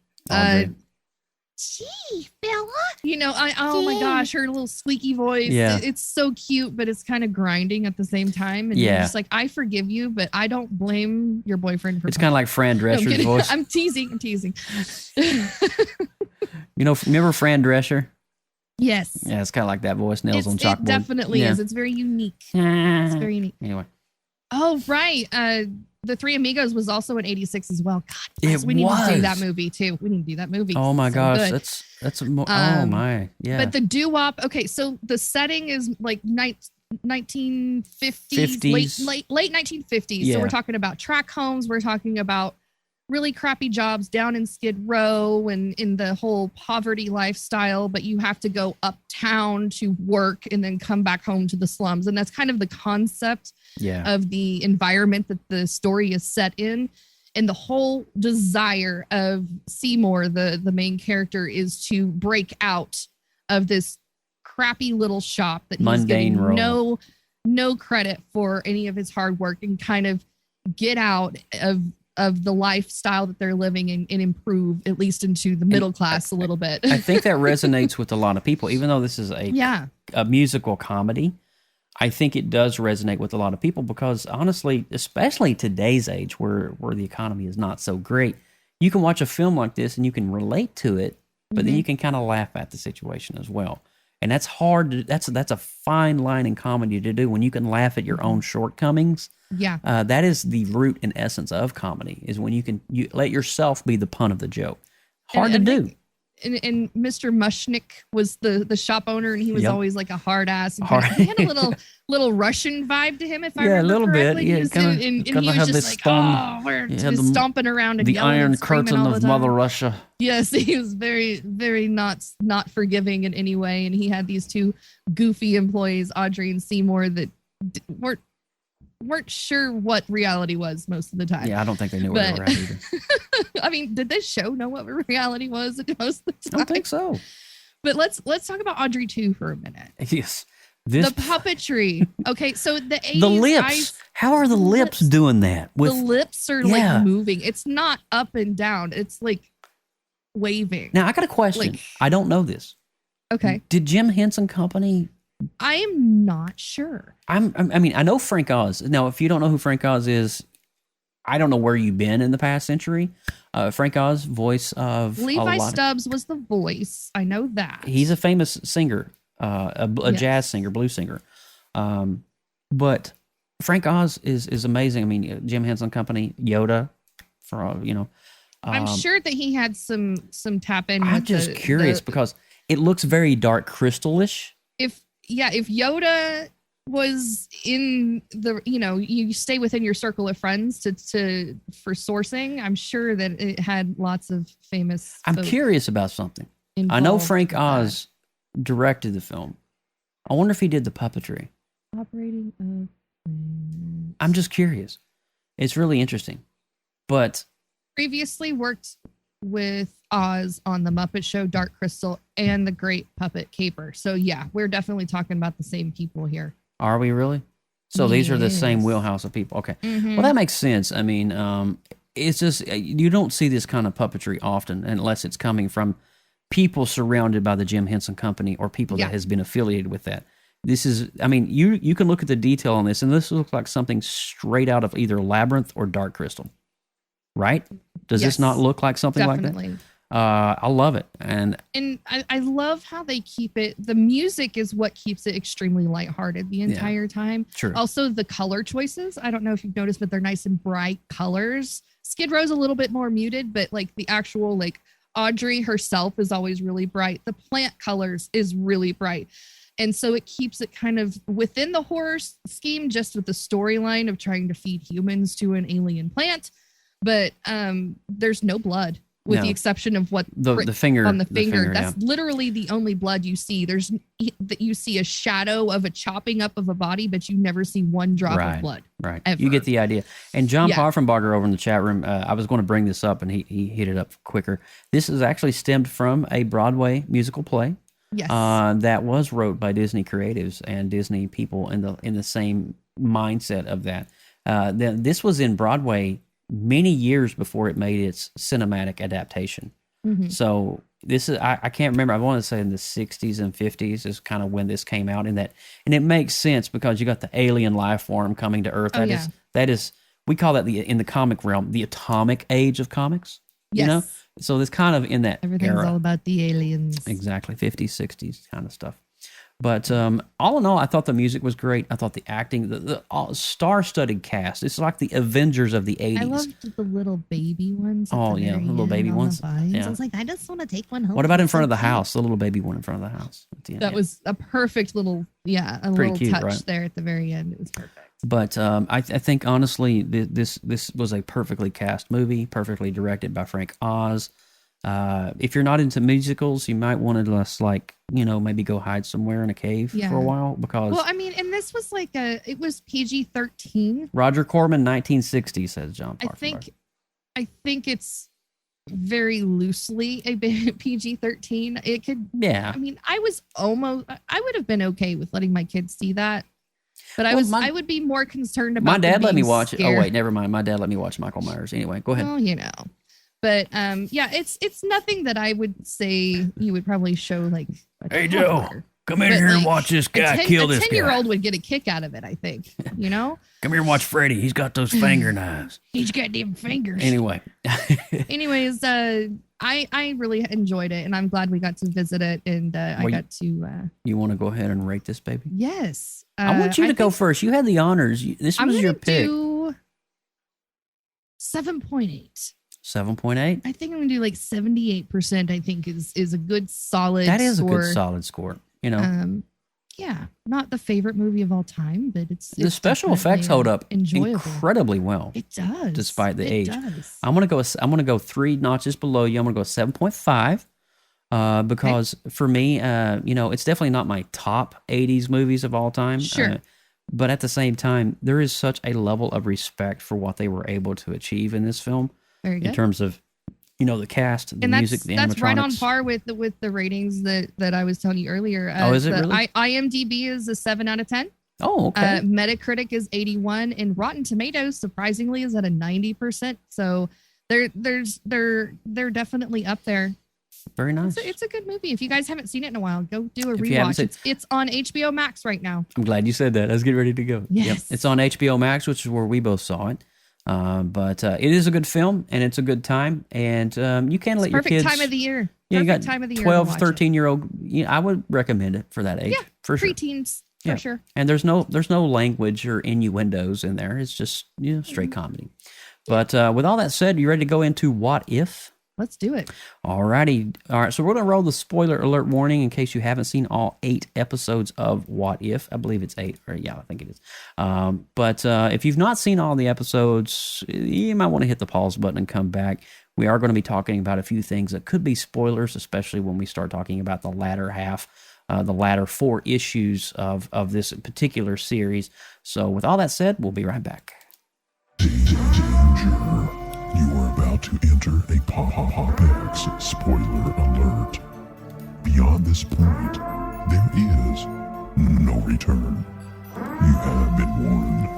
Gee, Bella. Oh my gosh, her little squeaky voice. Yeah. It's so cute, but it's kind of grinding at the same time. And you're just like, I forgive you, but I don't blame your boyfriend for It's kind of like Fran Drescher's voice. I'm teasing. Remember Fran Drescher? Yes. Yeah, it's kind of like that voice, nails on chalkboard. It definitely is. It's very unique. It's very unique. Anyway. Oh, right. The Three Amigos was also in 86 as well. God, yes, we need to do that movie too. We need to do that movie. Oh my gosh, good. that's oh my, yeah. But the doo-wop, okay, so the setting is like 1950s, 50s. late 1950s. Yeah. So we're talking about track homes. We're talking about really crappy jobs down in Skid Row and in the whole poverty lifestyle, but you have to go uptown to work and then come back home to the slums. And that's kind of the concept of the environment that the story is set in. And the whole desire of Seymour, the main character, is to break out of this crappy little shop that he's getting no credit for any of his hard work, and kind of get out of the lifestyle that they're living and improve at least into the middle class a little bit. I think that resonates with a lot of people, even though this is a musical comedy. I think it does resonate with a lot of people because honestly, especially today's age where the economy is not so great, you can watch a film like this and you can relate to it, but then you can kind of laugh at the situation as well. And that's hard. That's a fine line in comedy to do when you can laugh at your own shortcomings. Yeah. That is the root and essence of comedy, is when you let yourself be the pun of the joke. Hard to do. And Mr. Mushnick was the shop owner, and he was always like a hard ass. And he had a little Russian vibe to him, if I remember a little correctly. bit. Yeah, and he was just like, we're just stomping around and the yelling Iron and screaming Curtain all the of time. Mother Russia. Yes, he was very, very not forgiving in any way, and he had these two goofy employees, Audrey and Seymour, that weren't sure what reality was most of the time. Yeah, I don't think they knew what they were at either. I mean, did this show know what reality was most of the time? I don't think so. But let's talk about Audrey 2 for a minute. Yes. The puppetry. Okay, so the 80s... The lips. How are the lips doing that? The lips are like moving. It's not up and down. It's like waving. Now, I got a question. I don't know this. Okay. Did Jim Henson Company... I am not sure. I mean, I know Frank Oz. Now, if you don't know who Frank Oz is, I don't know where you've been in the past century. Frank Oz, voice of Levi Stubbs was the voice. I know that. He's a famous singer, a jazz singer, blues singer. But Frank Oz is amazing. I mean, Jim Henson Company, Yoda, I'm sure that he had some tap in. I'm just curious because it looks very Dark Crystal-ish. If Yoda was in the, you stay within your circle of friends for sourcing, I'm sure that it had lots of famous. I'm curious about something. I know Frank Oz directed the film. I wonder if he did the puppetry. Operating of Plans. I'm just curious. It's really interesting. But previously worked with Oz on The Muppet Show, Dark Crystal, and The Great Puppet Caper. So yeah, we're definitely talking about the same people here. Are we really? So these are the same wheelhouse of people. Okay. Mm-hmm. Well, that makes sense. I mean, it's just, you don't see this kind of puppetry often unless it's coming from people surrounded by the Jim Henson Company or people that has been affiliated with that. This is, I mean, you can look at the detail on this, and this looks like something straight out of either Labyrinth or Dark Crystal. Right? Does this not look like something like that? I love it. And I love how they keep it. The music is what keeps it extremely lighthearted the entire time. True. Also, the color choices. I don't know if you've noticed, but they're nice and bright colors. Skid Row's a little bit more muted, but like the actual, like Audrey herself is always really bright. The plant colors is really bright. And so it keeps it kind of within the horror scheme, just with the storyline of trying to feed humans to an alien plant. But there's no blood, with the exception of what the finger on the finger. That's yeah. literally the only blood you see. You see a shadow of a chopping up of a body, but you never see one drop of blood. Right. Ever. You get the idea. And John Poffenbarger over in the chat room, I was going to bring this up, and he hit it up quicker. This is actually stemmed from a Broadway musical play. Yes. That was wrote by Disney creatives and Disney people in the same mindset of that. This was in Broadway many years before it made its cinematic adaptation. Mm-hmm. So this is, I can't remember, I want to say in the 60s and 50s is kind of when this came out, and it makes sense because you got the alien life form coming to Earth. That is, we call that in the comic realm, the atomic age of comics. you know? So it's kind of in that Everything's era. all about the aliens. Exactly. 50s, 60s kind of stuff. But all in all, I thought the music was great. I thought the acting, the star-studded cast. It's like the Avengers of the 80s. I loved the little baby ones. Oh, yeah, the little baby ones. Yeah. I was like, I just want to take one home. What about in front of the house? The little baby one in front of the house. That was a perfect little, little cute, touch right? there at the very end. It was perfect. But I think, honestly, this was a perfectly cast movie, perfectly directed by Frank Oz. If you're not into musicals, you might want to just maybe go hide somewhere in a cave for a while because. Well, I mean, and this was it was PG-13. Roger Corman, 1960, says John Parker. I think it's very loosely a PG-13. It could. Yeah. I mean, I would have been okay with letting my kids see that. But I would be more concerned about. My dad let me watch it. Oh wait, never mind. My dad let me watch Michael Myers. Anyway, go ahead. Well, But it's nothing that I would say you would probably show like. Hey Joe, come in here and watch this guy kill this guy. A 10-year-old would get a kick out of it, I think. You know. Come here and watch Freddy. He's got those finger knives. He's got them fingers. Anyway. Anyways, I really enjoyed it, and I'm glad we got to visit it, and I got to. You want to go ahead and rate this baby? Yes. I want you to go first. You had the honors. This was your pick. 7.8. 7.8. I think I'm gonna do like 78%. I think is a good solid. That is score. A good solid score. You know. Yeah, not the favorite movie of all time, but it's the special effects hold up enjoyable. Incredibly well. It does, despite the age. Does. I'm gonna go 3 notches below you. I'm gonna go 7.5. Because for me, it's definitely not my top 80s movies of all time. Sure. But at the same time, there is such a level of respect for what they were able to achieve in this film. Very good. In terms of, the cast, the music, the animatronics. That's right on par with the ratings that I was telling you earlier. Is it really? IMDb is a 7 out of 10. Oh, okay. Metacritic is 81, and Rotten Tomatoes surprisingly is at a 90%. So they're definitely up there. Very nice. It's a good movie. If you guys haven't seen it in a while, go do a rewatch. It's on HBO Max right now. I'm glad you said that. I was getting ready to go. Yes. Yep. It's on HBO Max, which is where we both saw it. But it is a good film, and it's a good time. And you can let your kids. Perfect time of the year. Yeah, you got time of the year 12, 13-year-old. I would recommend it for that age. Yeah, for sure. Preteens, for sure. And there's no language or innuendos in there. It's just straight comedy. But with all that said, you ready to go into What If? Let's do it. All righty. All right. So we're going to roll the spoiler alert warning in case you haven't seen all 8 episodes of What If. I believe it's 8. Or yeah, I think it is. But if you've not seen all the episodes, you might want to hit the pause button and come back. We are going to be talking about a few things that could be spoilers, especially when we start talking about the latter half, the latter 4 issues of this particular series. So with all that said, we'll be right back. You are about to enter a PopX spoiler alert. Beyond this point, there is no return. You have been warned.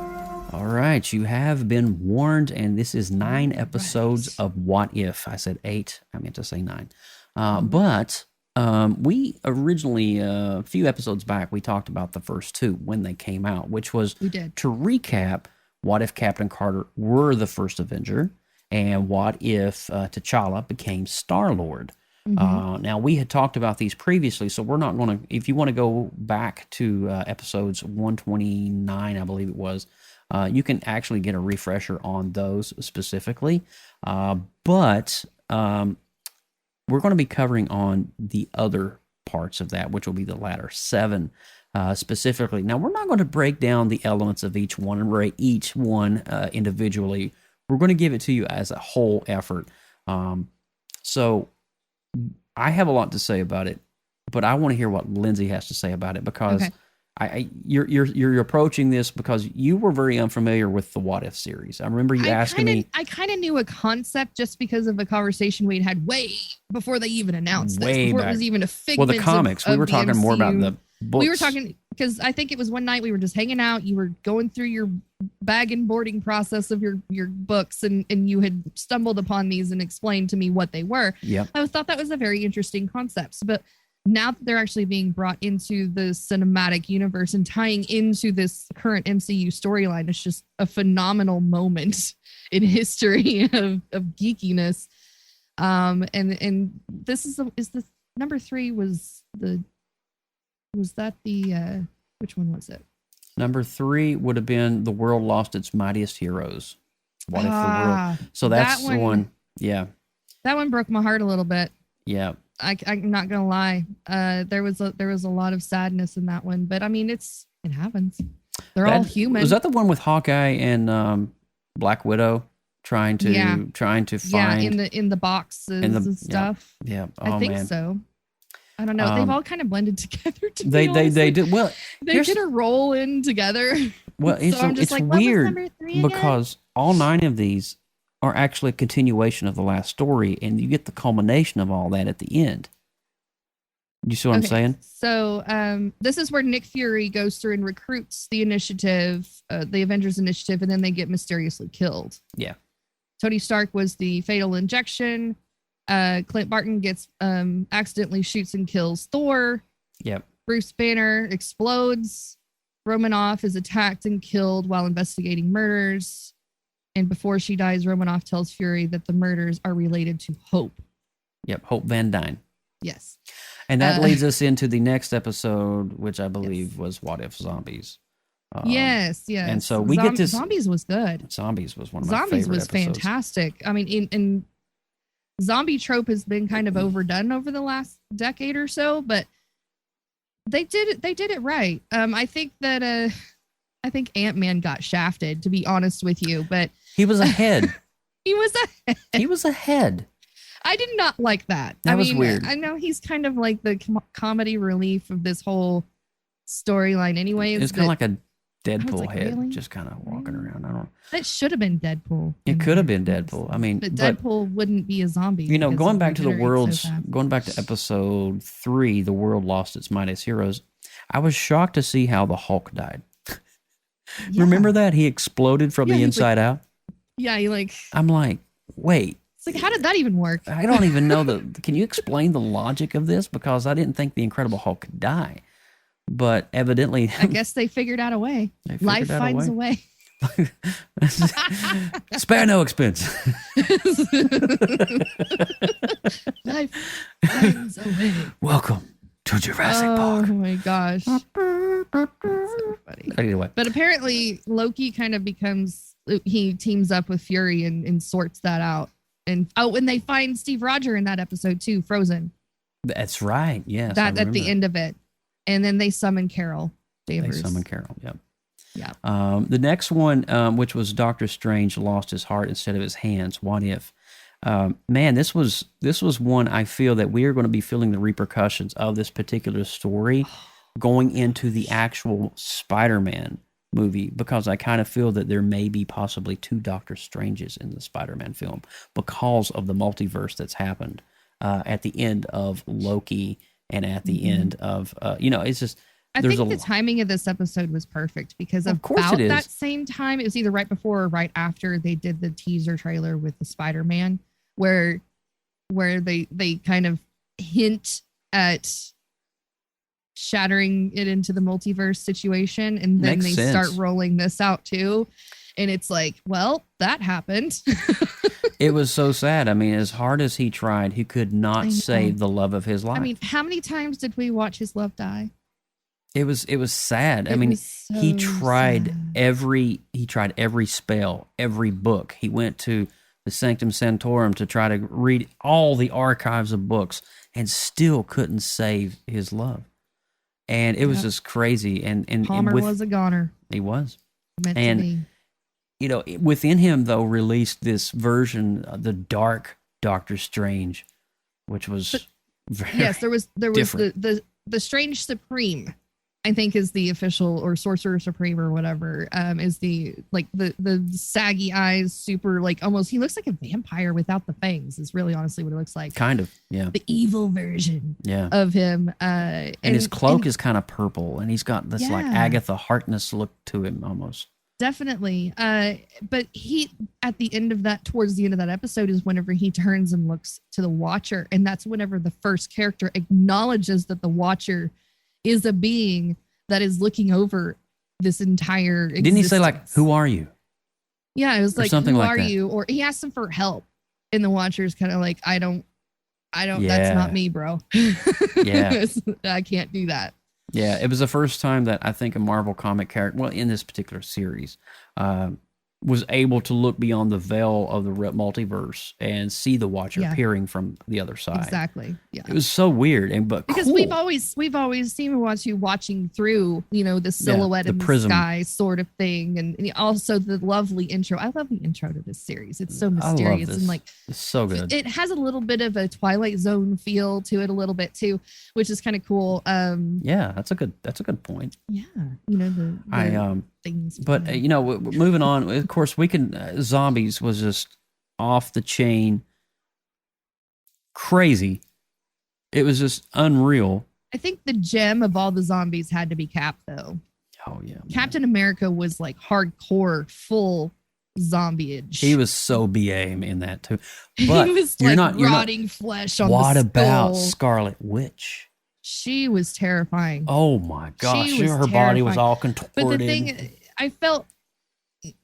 All right, you have been warned, and this is 9 episodes of What If. I said 8. I meant to say 9. But we originally, a few episodes back, we talked about the first 2 when they came out, which was to recap what if Captain Carter were the first Avenger, and what if T'Challa became Star-Lord. Now, we had talked about these previously, so we're not going to, if you want to go back to episodes 129, I believe it was, you can actually get a refresher on those specifically. But we're going to be covering on the other parts of that, which will be the latter 7 specifically. Now, we're not going to break down the elements of each one and rate each one individually. We're going to give it to you as a whole effort. So I have a lot to say about it, but I want to hear what Lindsay has to say about it because you're approaching this because you were very unfamiliar with the What If series. I remember you asking me. I kind of knew a concept just because of a conversation we'd had way before they even announced this, before it was even a figment. Well, the comics. We were talking more about the books. We were talking because I think it was one night we were just hanging out. You were going through your bag and boarding process of your books, and you had stumbled upon these and explained to me what they were. Yep. I thought that was a very interesting concept, but now that they're actually being brought into the cinematic universe and tying into this current MCU storyline, it's just a phenomenal moment in history of geekiness. And this is the number 3 was that the which one was it? Number 3 would have been The World Lost Its Mightiest Heroes. What if the world? So that's that the one. Yeah. That one broke my heart a little bit. Yeah. I'm not gonna lie. There was a lot of sadness in that one, but I mean, it happens. They're all human. Was that the one with Hawkeye and Black Widow trying to find in the boxes and stuff? Yeah. Oh, I think so. I don't know. They've all kind of blended together. They do. Well, they get a roll in together. Well, so it's weird because all 9 of these are actually a continuation of the last story, and you get the culmination of all that at the end. You see what I'm saying? So this is where Nick Fury goes through and recruits the initiative, the Avengers Initiative, and then they get mysteriously killed. Yeah. Tony Stark was the fatal injection. Clint Barton gets accidentally shoots and kills Thor. Yep. Bruce Banner explodes. Romanoff is attacked and killed while investigating murders. And before she dies, Romanoff tells Fury that the murders are related to Hope. Yep, Hope Van Dyne. Yes. And that leads us into the next episode, which I believe was What If Zombies? Yes. And so we get this. Zombies was good. Zombies was one of my favorite Zombies was episodes. fantastic. I mean, in zombie trope has been kind of overdone over the last decade or so, but they did it right. I think that Ant-Man got shafted, to be honest with you, but he was ahead. He was ahead. I did not like that. That was weird. I know he's kind of like the comedy relief of this whole storyline anyways. It's kind of like a Deadpool like, head, really? just kind of walking around. I don't know. That should have been Deadpool. It could have been Deadpool. I mean, but Deadpool wouldn't be a zombie. You know, going back to going back to episode 3, The World Lost Its Mightiest Heroes, I was shocked to see how the Hulk died. Yeah. Remember that? He exploded from the inside out? Yeah, I'm like, wait. It's like, how did that even work? I don't even know can you explain the logic of this? Because I didn't think the Incredible Hulk could die. But evidently, I guess they figured out a way. Life finds a way. Spare no expense. Life finds a way. Welcome to Jurassic Park. Oh my gosh. So funny. Anyway. But apparently Loki kind of he teams up with Fury and sorts that out. And they find Steve Rogers in that episode too, frozen. That's right. Yes. That at the end of it. And then they summon Carol Danvers. They summon Carol, yep. Yeah. The next one, which was Doctor Strange lost his heart instead of his hands. What if? Man, this was one I feel that we are going to be feeling the repercussions of this particular story going into the actual Spider-Man movie, because I kind of feel that there may be possibly 2 Doctor Stranges in the Spider-Man film because of the multiverse that's happened at the end of Loki and at the end of, it's just... I think the timing of this episode was perfect because of course about that same time, it was either right before or right after they did the teaser trailer with the Spider-Man, where they kind of hint at shattering it into the multiverse situation, and then Makes sense. Start rolling this out too. And it's like, well, that happened. It was so sad. I mean, as hard as he tried, he could not save the love of his life. I mean, how many times did we watch his love die? It was sad. I mean, he tried every spell, every book. He went to the Sanctum Sanctorum to try to read all the archives of books and still couldn't save his love. And it was just crazy. And Palmer was a goner. He was. Meant to be. You know, within him, though, released this version, the Dark Doctor Strange, which was there was different. the Strange Supreme, I think, is the official, or Sorcerer Supreme or whatever, is the saggy eyes, super almost, he looks like a vampire without the fangs is really honestly what it looks like. Kind of, yeah. The evil version of him. And his cloak is kind of purple, and he's got this like Agatha Harkness look to him almost. Definitely. But he, at the end of that, towards the end of that episode, is whenever he turns and looks to the Watcher. And that's whenever the first character acknowledges that the Watcher is a being that is looking over this entire existence. Didn't he say, who are you? Yeah, it was or something who like are that. you? Or he asked him for help. And the Watcher's kind of like, I don't, Yeah. that's not me, bro. Yeah. I can't do that. Yeah, it was the first time that I think a Marvel comic character, well, in this particular series, was able to look beyond the veil of the multiverse and see the Watcher appearing from the other side. Exactly. Yeah. It was so weird, but because cool. we've always seen watching through, the silhouette in the prism. sky sort of thing, and also the lovely intro. I love the intro to this series. It's so mysterious and like it's so good. It has a little bit of a Twilight Zone feel to it, a little bit too, which is kind of cool. Yeah, that's a good point. Yeah, the things. But moving on. Of course, we can. Zombies was just off the chain, crazy. It was just unreal. I think the gem of all the zombies had to be Cap, though. Oh yeah, man. Captain America was like hardcore, full zombie-age. He was so BA in that too. But he was you're like not rotting flesh on the What about skull. Scarlet Witch? She was terrifying. Oh my gosh, She was her body was terrifying. all contorted. But the thing, I felt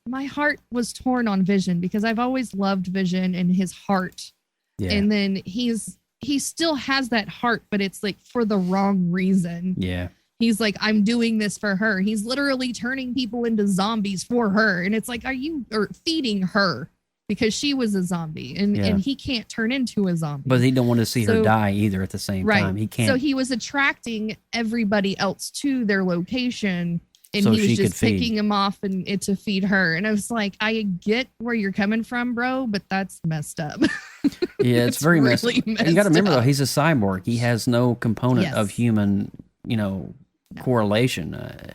my heart was torn on Vision because I've always loved Vision and his heart. Yeah. And then he still has that heart, but it's like for the wrong reason. Yeah. He's like, I'm doing this for her. He's literally turning people into zombies for her. And it's like, or feeding her because she was a zombie and he can't turn into a zombie. But he don't want to see her die either at the same time. He can't. So he was attracting everybody else to their location. And So he she was could just feed. picking him off and to feed her. And I was like, I get where you're coming from, bro, but that's messed up. Yeah, it's very messed up. You got to remember, though, he's a cyborg. He has no component of human, correlation.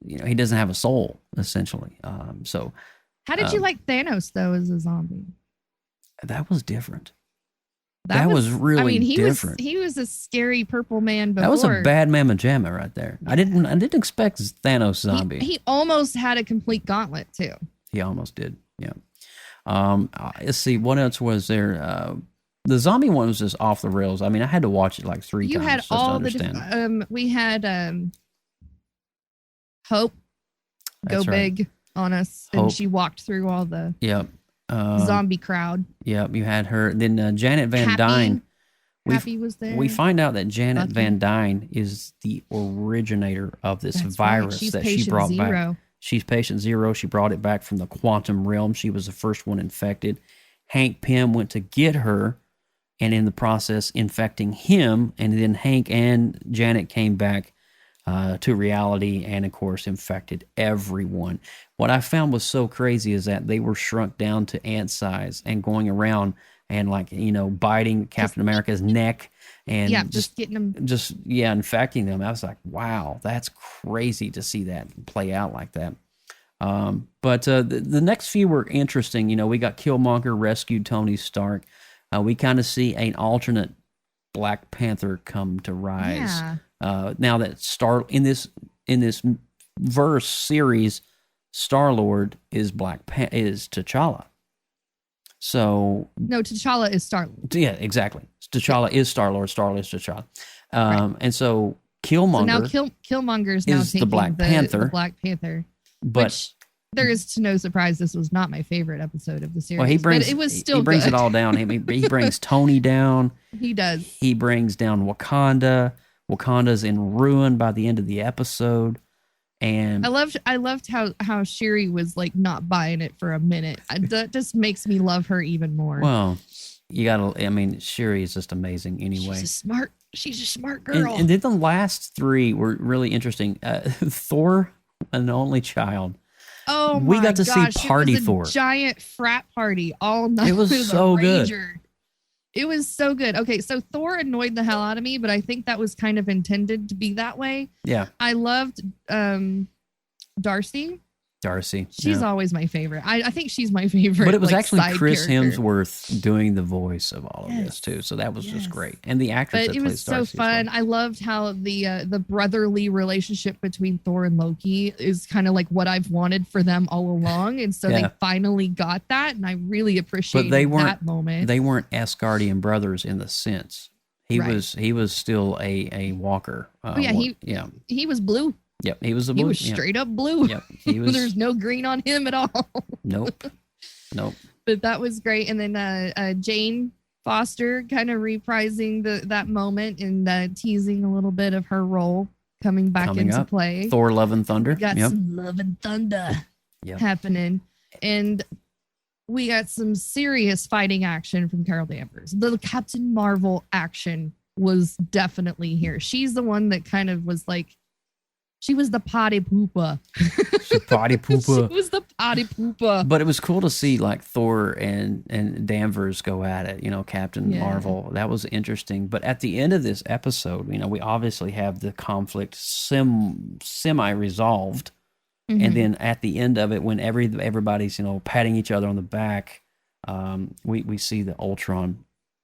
He doesn't have a soul, essentially. So, how did you like Thanos, though, as a zombie? That was different. That was really different. He was a scary purple man before. That was a bad mamma jamma right there. I didn't expect Thanos zombie. He almost had a complete gauntlet, too. He almost did, yeah. Let's see, what else was there? The zombie one was just off the rails. I mean, I had to watch it like 3 times. You had just to all understand. we had Hope go That's right. big on us, Hope. and she walked through all the Yep. zombie crowd. Yep, you had her. Then Janet Van Happy. Dyne. Happy was there. We find out that Janet Bucky. Van Dyne is the originator of this That's right. virus She's that she patient brought zero. back. She's patient zero. She brought it back from the quantum realm. She was the first one infected. Hank Pym went to get her, and in the process infecting him. And then Hank and Janet came back to reality and, of course, infected everyone. What I found was so crazy is that they were shrunk down to ant size and going around and, biting Captain America's neck and just getting them. Infecting them. I was like, wow, that's crazy to see that play out like that. But the next few were interesting. We got Killmonger rescued Tony Stark. We kind of see an alternate Black Panther come to rise. Yeah. Now that in this verse series, Star-Lord is is T'Challa. So No, T'Challa is Star-Lord. yeah, exactly. T'Challa is Star-Lord. Star-Lord is T'Challa. And so Killmonger. So now Killmonger is now is the taking Black Panther. The Black Panther. But which there is to no surprise this was not my favorite episode of the series. well, he brings but it was still he brings good. it all down. He brings Tony down. He does. He brings down Wakanda. Wakanda's in ruin by the end of the episode. And I loved how Shuri was like not buying it for a minute. That just makes me love her even more. well, Shuri is just amazing anyway. She's a smart girl. And then the last 3 were really interesting. Thor, an only child. Oh my we got to gosh, see Party it was a Thor. Giant frat party all night. It was a so good. rager. It was so good. Okay, so Thor annoyed the hell out of me, but I think that was kind of intended to be that way. Yeah. I loved Darcy. She's always my favorite. I think she's my favorite. But it was actually side Chris character. Hemsworth doing the voice of all of this too. So that was just great. And the actress But that it plays was so Darcy as well. fun. I loved how the brotherly relationship between Thor and Loki is kind of like what I've wanted for them all along, and so they finally got that, and I really appreciated that moment. They weren't Asgardian brothers in the sense. He was still a Walker. He was blue. Yep, he was a blue. He was straight up blue. Yep, he was. There's no green on him at all. Nope. Nope. But that was great. And then Jane Foster kind of reprising that moment and teasing a little bit of her role coming into up. play. Thor: Love and Thunder. We got some Love and Thunder happening. And we got some serious fighting action from Carol Danvers. The Captain Marvel action was definitely here. She's the one that kind of was like, she was the potty pooper. She was the potty pooper. But it was cool to see like Thor and Danvers go at it, Captain Marvel. That was interesting. But at the end of this episode, we obviously have the conflict semi-resolved. Mm-hmm. And then at the end of it, when everybody's, patting each other on the back, we see the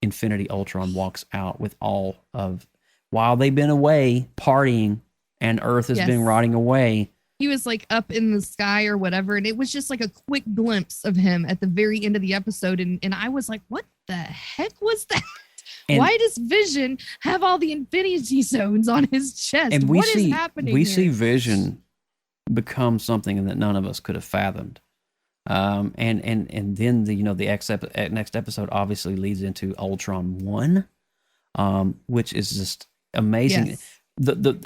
Infinity Ultron walks out with while they've been away partying, and Earth has been rotting away. He was like up in the sky or whatever. And it was just like a quick glimpse of him at the very end of the episode. And I was like, what the heck was that? And why does Vision have all the Infinity Stones on his chest? And what is happening We here? see Vision become something that none of us could have fathomed. And then the next episode obviously leads into Ultron 1, which is just amazing. Yes.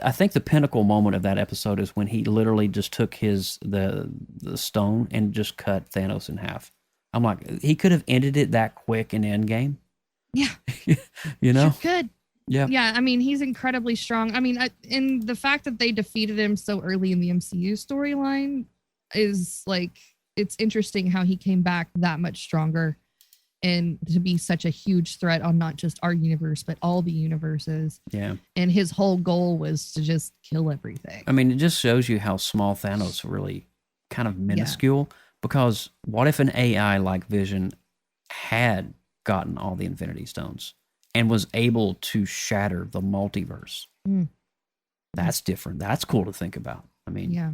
I think the pinnacle moment of that episode is when he literally just took the stone and just cut Thanos in half. I'm like, he could have ended it that quick in Endgame. Yeah. Sure could. Yeah. Yeah. I mean, he's incredibly strong. I mean, and the fact that they defeated him so early in the MCU storyline is like, it's interesting how he came back that much stronger and to be such a huge threat on not just our universe, but all the universes. Yeah. And his whole goal was to just kill everything. I mean, it just shows you how small Thanos really kind of minuscule, because what if an AI like Vision had gotten all the Infinity Stones and was able to shatter the multiverse? That's different. That's cool to think about. I mean, yeah.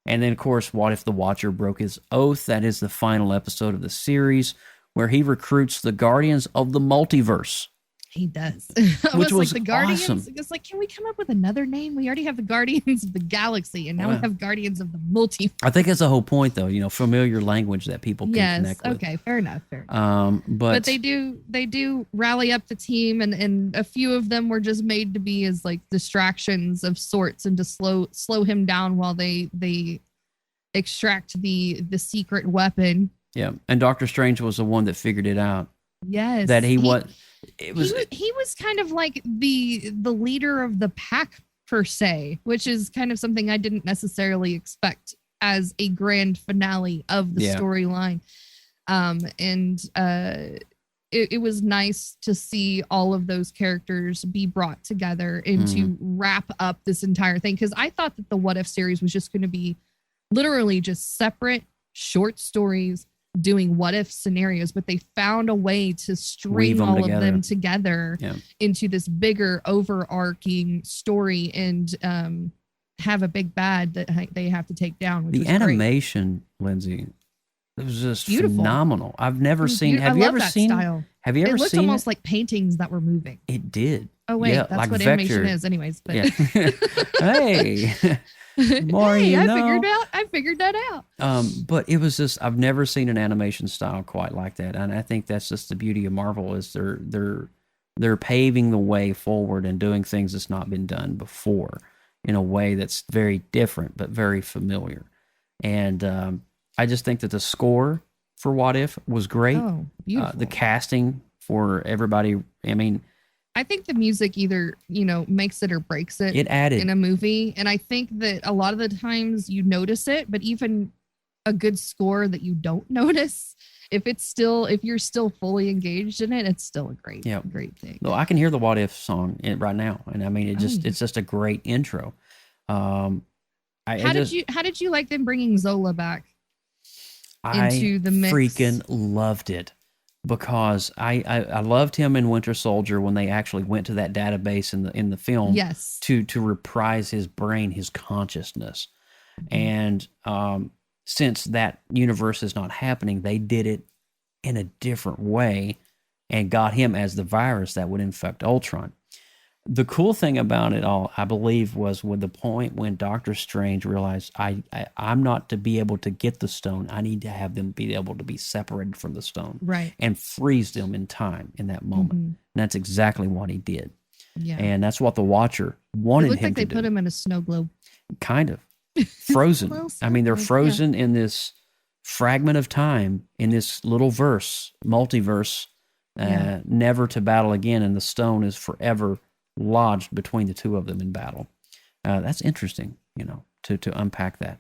And then, of course, what if the Watcher broke his oath? That is the final episode of the series, where he recruits the Guardians of the Multiverse. He does. Which was like the Guardians. awesome. It's like, can we come up with another name? We already have the Guardians of the Galaxy, and now we have Guardians of the Multiverse. I think that's the whole point, though. Familiar language that people can connect with. Okay, fair enough. But they do rally up the team, and a few of them were just made to be as like distractions of sorts, and to slow him down while they extract the secret weapon. Yeah, and Doctor Strange was the one that figured it out. Yes, that he was kind of like the leader of the pack per se, which is kind of something I didn't necessarily expect as a grand finale of the storyline. It was nice to see all of those characters be brought together and to wrap up this entire thing, because I thought that the What If series was just going to be literally just separate short stories doing what if scenarios, but they found a way to string all of them together into this bigger overarching story and have a big bad that they have to take down. Which the animation, great. Lindsay, it was just beautiful. Phenomenal. I've never seen. Have you ever seen? Style. Have you ever seen? It looked almost like paintings that were moving. It did. Oh wait, that's like what animation is, anyways. But hey. More hey, you know. I figured that out. But it was just, I've never seen an animation style quite like that, and I think that's just the beauty of Marvel, is they're paving the way forward and doing things that's not been done before in a way that's very different but very familiar. And I just think that the score for What If was great. Oh, beautiful. The casting for everybody. I mean, I think the music either, makes it or breaks it. It added in a movie. And I think that a lot of the times you notice it, but even a good score that you don't notice, if you're still fully engaged in it, it's still a great thing. No, I can hear the What If song right now. And I mean, it's just a great intro. How did you like them bringing Zola back into the mix? I freaking loved it. Because I loved him in Winter Soldier when they actually went to that database in the film, to reprise his brain, his consciousness, and since that universe is not happening, they did it in a different way and got him as the virus that would infect Ultron. The cool thing about it all, I believe, was with the point when Doctor Strange realized I'm not to be able to get the stone. I need to have them be able to be separated from the stone, Right. and freeze them in time in that moment. And that's exactly what he did. Yeah. And that's what the Watcher wanted it looked him like they to do. put him in a snow globe. Kind of frozen. Well, I mean, they're yeah. frozen in this fragment of time in this little multiverse, never to battle again, and the stone is forever lodged between the two of them in battle. That's interesting, to unpack that.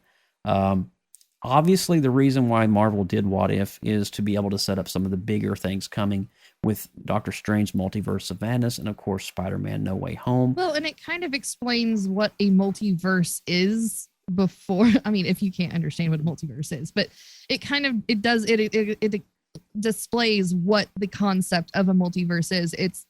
Obviously, the reason why Marvel did What If is to be able to set up some of the bigger things coming with Doctor Strange Multiverse of Madness and, of course, Spider-Man No Way Home. Well, and it kind of explains what a multiverse is before. I mean, if you can't understand what a multiverse is, but it displays what the concept of a multiverse is. It's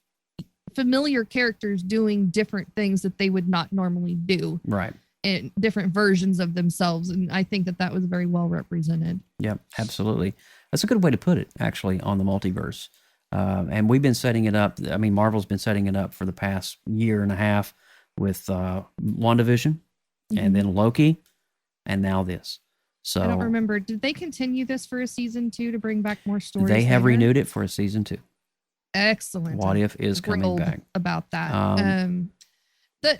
familiar characters doing different things that they would not normally do. Right. And different versions of themselves. And I think that was very well represented. Yep, absolutely. That's a good way to put it, actually, on the multiverse. And we've been setting it up. I mean, Marvel's been setting it up for the past year and a half with WandaVision and then Loki and now this. So I don't remember. Did they continue this for a season 2 to bring back more stories? They have later? renewed it for a season 2. Excellent. What If is coming Thrilled back. about that.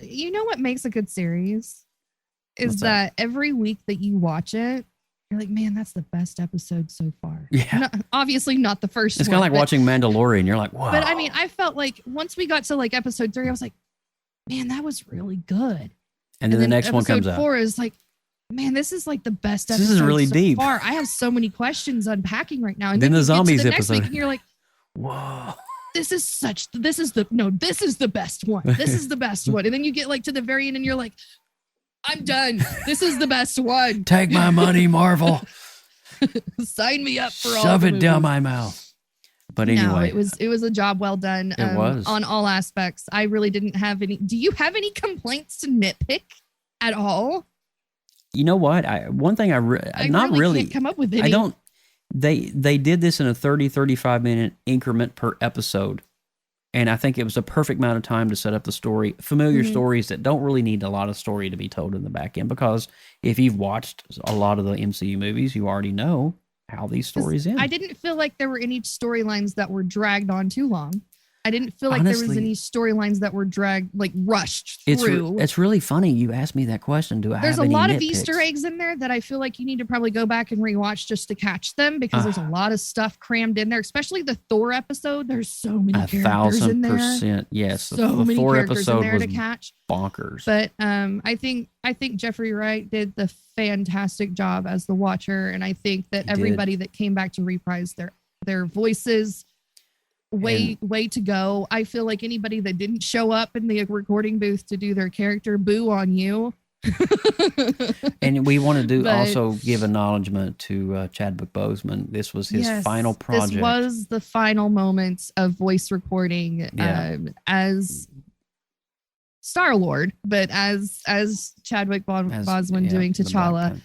You know what makes a good series is What's that every week that you watch it, you're like, man, that's the best episode so far. Yeah. Obviously not the first It's one. kind of like watching Mandalorian. You're like, wow. But I mean, I felt like once we got to like episode 3, I was like, man, that was really good. And then the next one comes episode out. 4 is like, man, this is like the best This episode is really so deep. far. I have so many questions unpacking right now. And Then the you get to zombies the next episode. week and you're like, Whoa. this is the best one. This is the best one. And then you get like to the very end and you're like, I'm done. This is the best one. Take my money, Marvel. Sign me up for all. Shove the it down movies. my mouth. But anyway. No, it was a job well done. It was. On all aspects. I really didn't have any. Do you have any complaints to nitpick at all? You know what? One thing I not really can't come up with any. I don't. They did this in a 35 minute increment per episode. And I think it was a perfect amount of time to set up the story, familiar stories that don't really need a lot of story to be told in the back end. Because if you've watched a lot of the MCU movies, you already know how these stories end. I didn't feel like there were any storylines that were dragged on too long. I didn't feel like there was any storylines that were rushed through. It's really funny you asked me that question. Do I There's have any a lot of nitpicks? Easter eggs in there that I feel like you need to probably go back and rewatch just to catch them because there's a lot of stuff crammed in there, especially the Thor episode. There's so many characters in there. 1,000%. Yes. So the many Thor characters in episode there was to catch. bonkers. But I think Jeffrey Wright did the fantastic job as the Watcher, and I think that everybody that came back to reprise their voices. Way to go. I feel like anybody that didn't show up in the recording booth to do their character, boo on you. And we want to also give acknowledgement to Chadwick Boseman. This was his final project. This was the final moments of voice recording as Star-Lord, but as Chadwick Boseman doing T'Challa.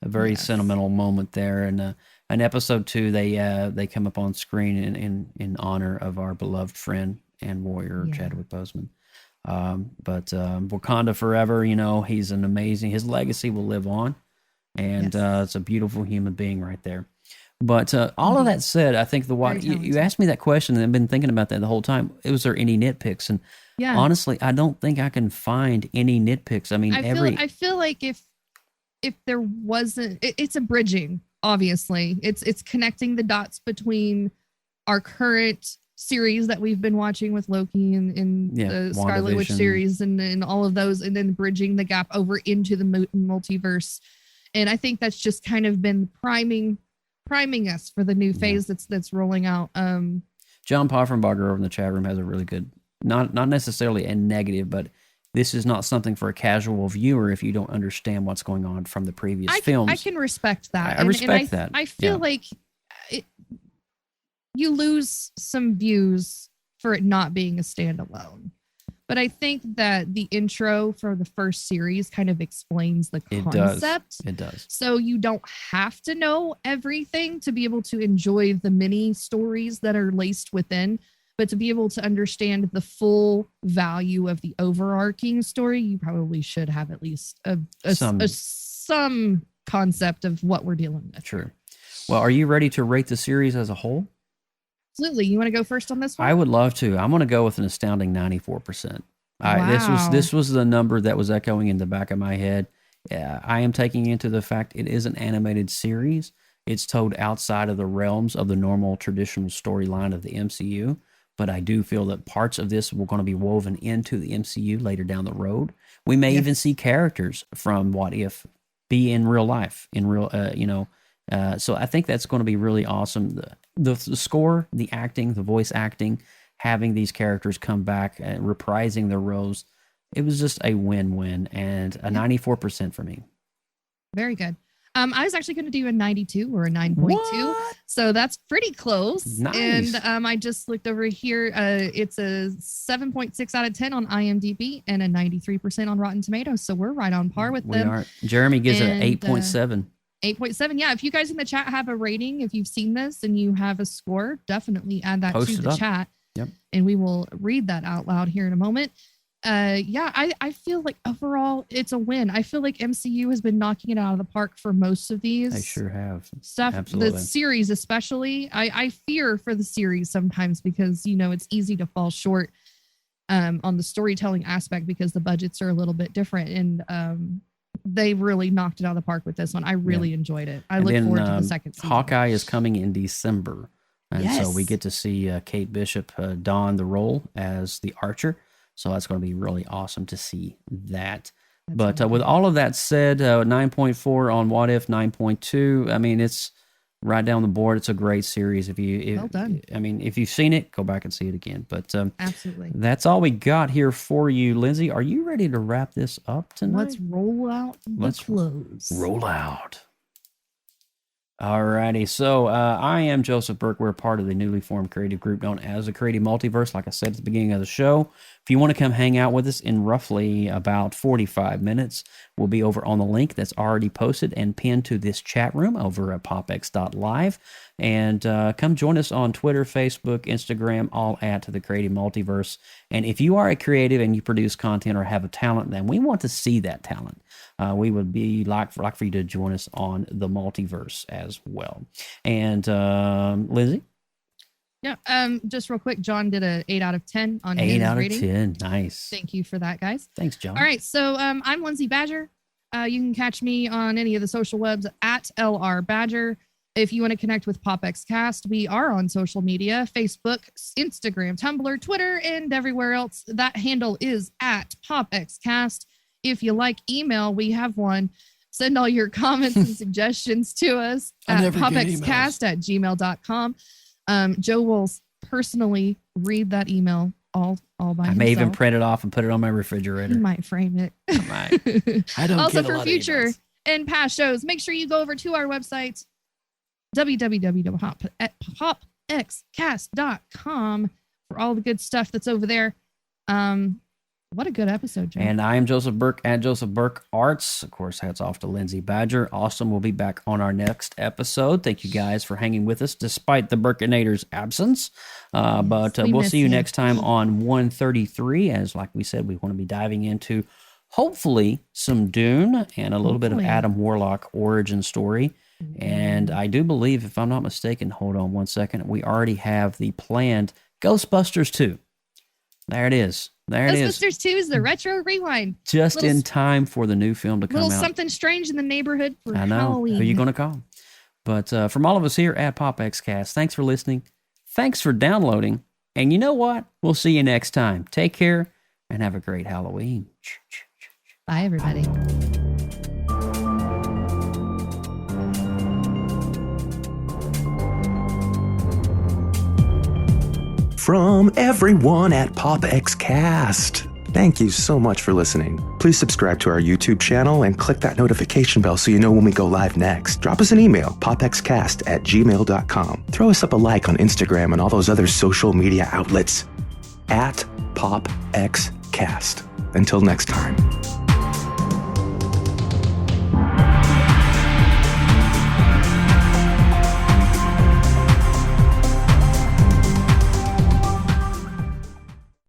A very sentimental moment there. And in episode 2, they come up on screen in honor of our beloved friend and warrior Chadwick Boseman. But Wakanda forever, he's an amazing, his legacy will live on, and it's a beautiful human being right there. But all of that said, I think you asked me that question, and I've been thinking about that the whole time. Was there any nitpicks? And honestly, I don't think I can find any nitpicks. I mean, I feel like if there wasn't, it's a bridging. Obviously, it's connecting the dots between our current series that we've been watching with Loki and the Scarlet Witch series and all of those, and then bridging the gap over into the multiverse. And I think that's just kind of been priming us for the new phase that's rolling out. John Poffenbarger over in the chat room has a really good, not necessarily a negative, but this is not something for a casual viewer if you don't understand what's going on from the previous films. I can respect that. I respect that. I feel like you lose some views for it not being a standalone. But I think that the intro for the first series kind of explains the concept. It does. So you don't have to know everything to be able to enjoy the mini stories that are laced within. but to be able to understand the full value of the overarching story, you probably should have at least some concept of what we're dealing with. True. Well, are you ready to rate the series as a whole? Absolutely. You want to go first on this one? I would love to. I'm going to go with an astounding 94%. Wow. This was the number that was echoing in the back of my head. I am taking into the fact it is an animated series. It's told outside of the realms of the normal traditional storyline of the MCU, but I do feel that parts of this were going to be woven into the MCU later down the road. We may even see characters from What If be in real life, so I think that's going to be really awesome. The score, the acting, the voice acting, having these characters come back and reprising their roles, it was just a win-win, and a 94% for me. Very good. I was actually going to do a 92 or a 9.2, so that's pretty close. Nice. And I just looked over here. It's a 7.6 out of 10 on IMDb and a 93% on Rotten Tomatoes. So we're right on par with them. We are. Jeremy gives it an 8.7. 8.7. Yeah. If you guys in the chat have a rating, if you've seen this and you have a score, definitely add that to the chat. Yep. And we will read that out loud here in a moment. I feel like overall it's a win. I feel like MCU has been knocking it out of the park for most of these. They sure have. Stuff. Absolutely. The series especially. I fear for the series sometimes because, it's easy to fall short on the storytelling aspect because the budgets are a little bit different. And they really knocked it out of the park with this one. I really enjoyed it. I look forward to the second season. Hawkeye is coming in December. And Yes. so we get to see Kate Bishop don the role as the Archer. So that's going to be really awesome to see that. But with all of that said, 9.4 on What If, 9.2. I mean, it's right down the board. It's a great series. Well done. I mean, if you've seen it, go back and see it again. But absolutely, that's all we got here for you, Lindsay. Are you ready to wrap this up tonight? Let's roll out the close. Roll out. Alrighty, so I am Joseph Burke. We're part of the newly formed creative group known as the Creative Multiverse, like I said at the beginning of the show. If you want to come hang out with us in roughly about 45 minutes, we'll be over on the link that's already posted and pinned to this chat room over at popx.live. And come join us on Twitter, Facebook, Instagram, all at the Creative Multiverse. And if you are a creative and you produce content or have a talent, then we want to see that talent. We would be like for you to join us on the multiverse as well. And Lindsay? Yeah, just real quick, John did a 8 out of 10 on 8 his out rating. of 10, nice. Thank you for that, guys. Thanks, John. All right, so I'm Lindsay Badger. You can catch me on any of the social webs at LR Badger. If you want to connect with PopXcast, we are on social media, Facebook, Instagram, Tumblr, Twitter, and everywhere else. That handle is at PopXcast. If you like email, we have one. Send all your comments and suggestions to us at popxcast@gmail.com. Joe will personally read that email all by himself. I may even print it off and put it on my refrigerator. He might frame it. I might. I don't Also, get a for lot of future emails. and past shows, make sure you go over to our website, www.popxcast.com, for all the good stuff that's over there. What a good episode, Joe. And I am Joseph Burke at Joseph Burke Arts. Of course, hats off to Lindsay Badger. Awesome. We'll be back on our next episode. Thank you guys for hanging with us despite the Burkinator's absence. But we'll see you next time on 133. As like we said, we want to be diving into hopefully some Dune and a little bit of Adam Warlock origin story. And I do believe, if I'm not mistaken, hold on one second, we already have the planned Ghostbusters 2. There it is. There it is. Ghostbusters 2 is the retro rewind. Just in time for the new film to come out. Little something strange in the neighborhood for I know. Halloween. Who are you going to call? But from all of us here at PopXcast, thanks for listening. Thanks for downloading. And you know what? We'll see you next time. Take care and have a great Halloween. Bye, everybody. From everyone at PopXcast, thank you so much for listening. Please subscribe to our YouTube channel and click that notification bell so you know when we go live next. Drop us an email, popxcast@gmail.com. Throw us up a like on Instagram and all those other social media outlets at PopXcast. Until next time.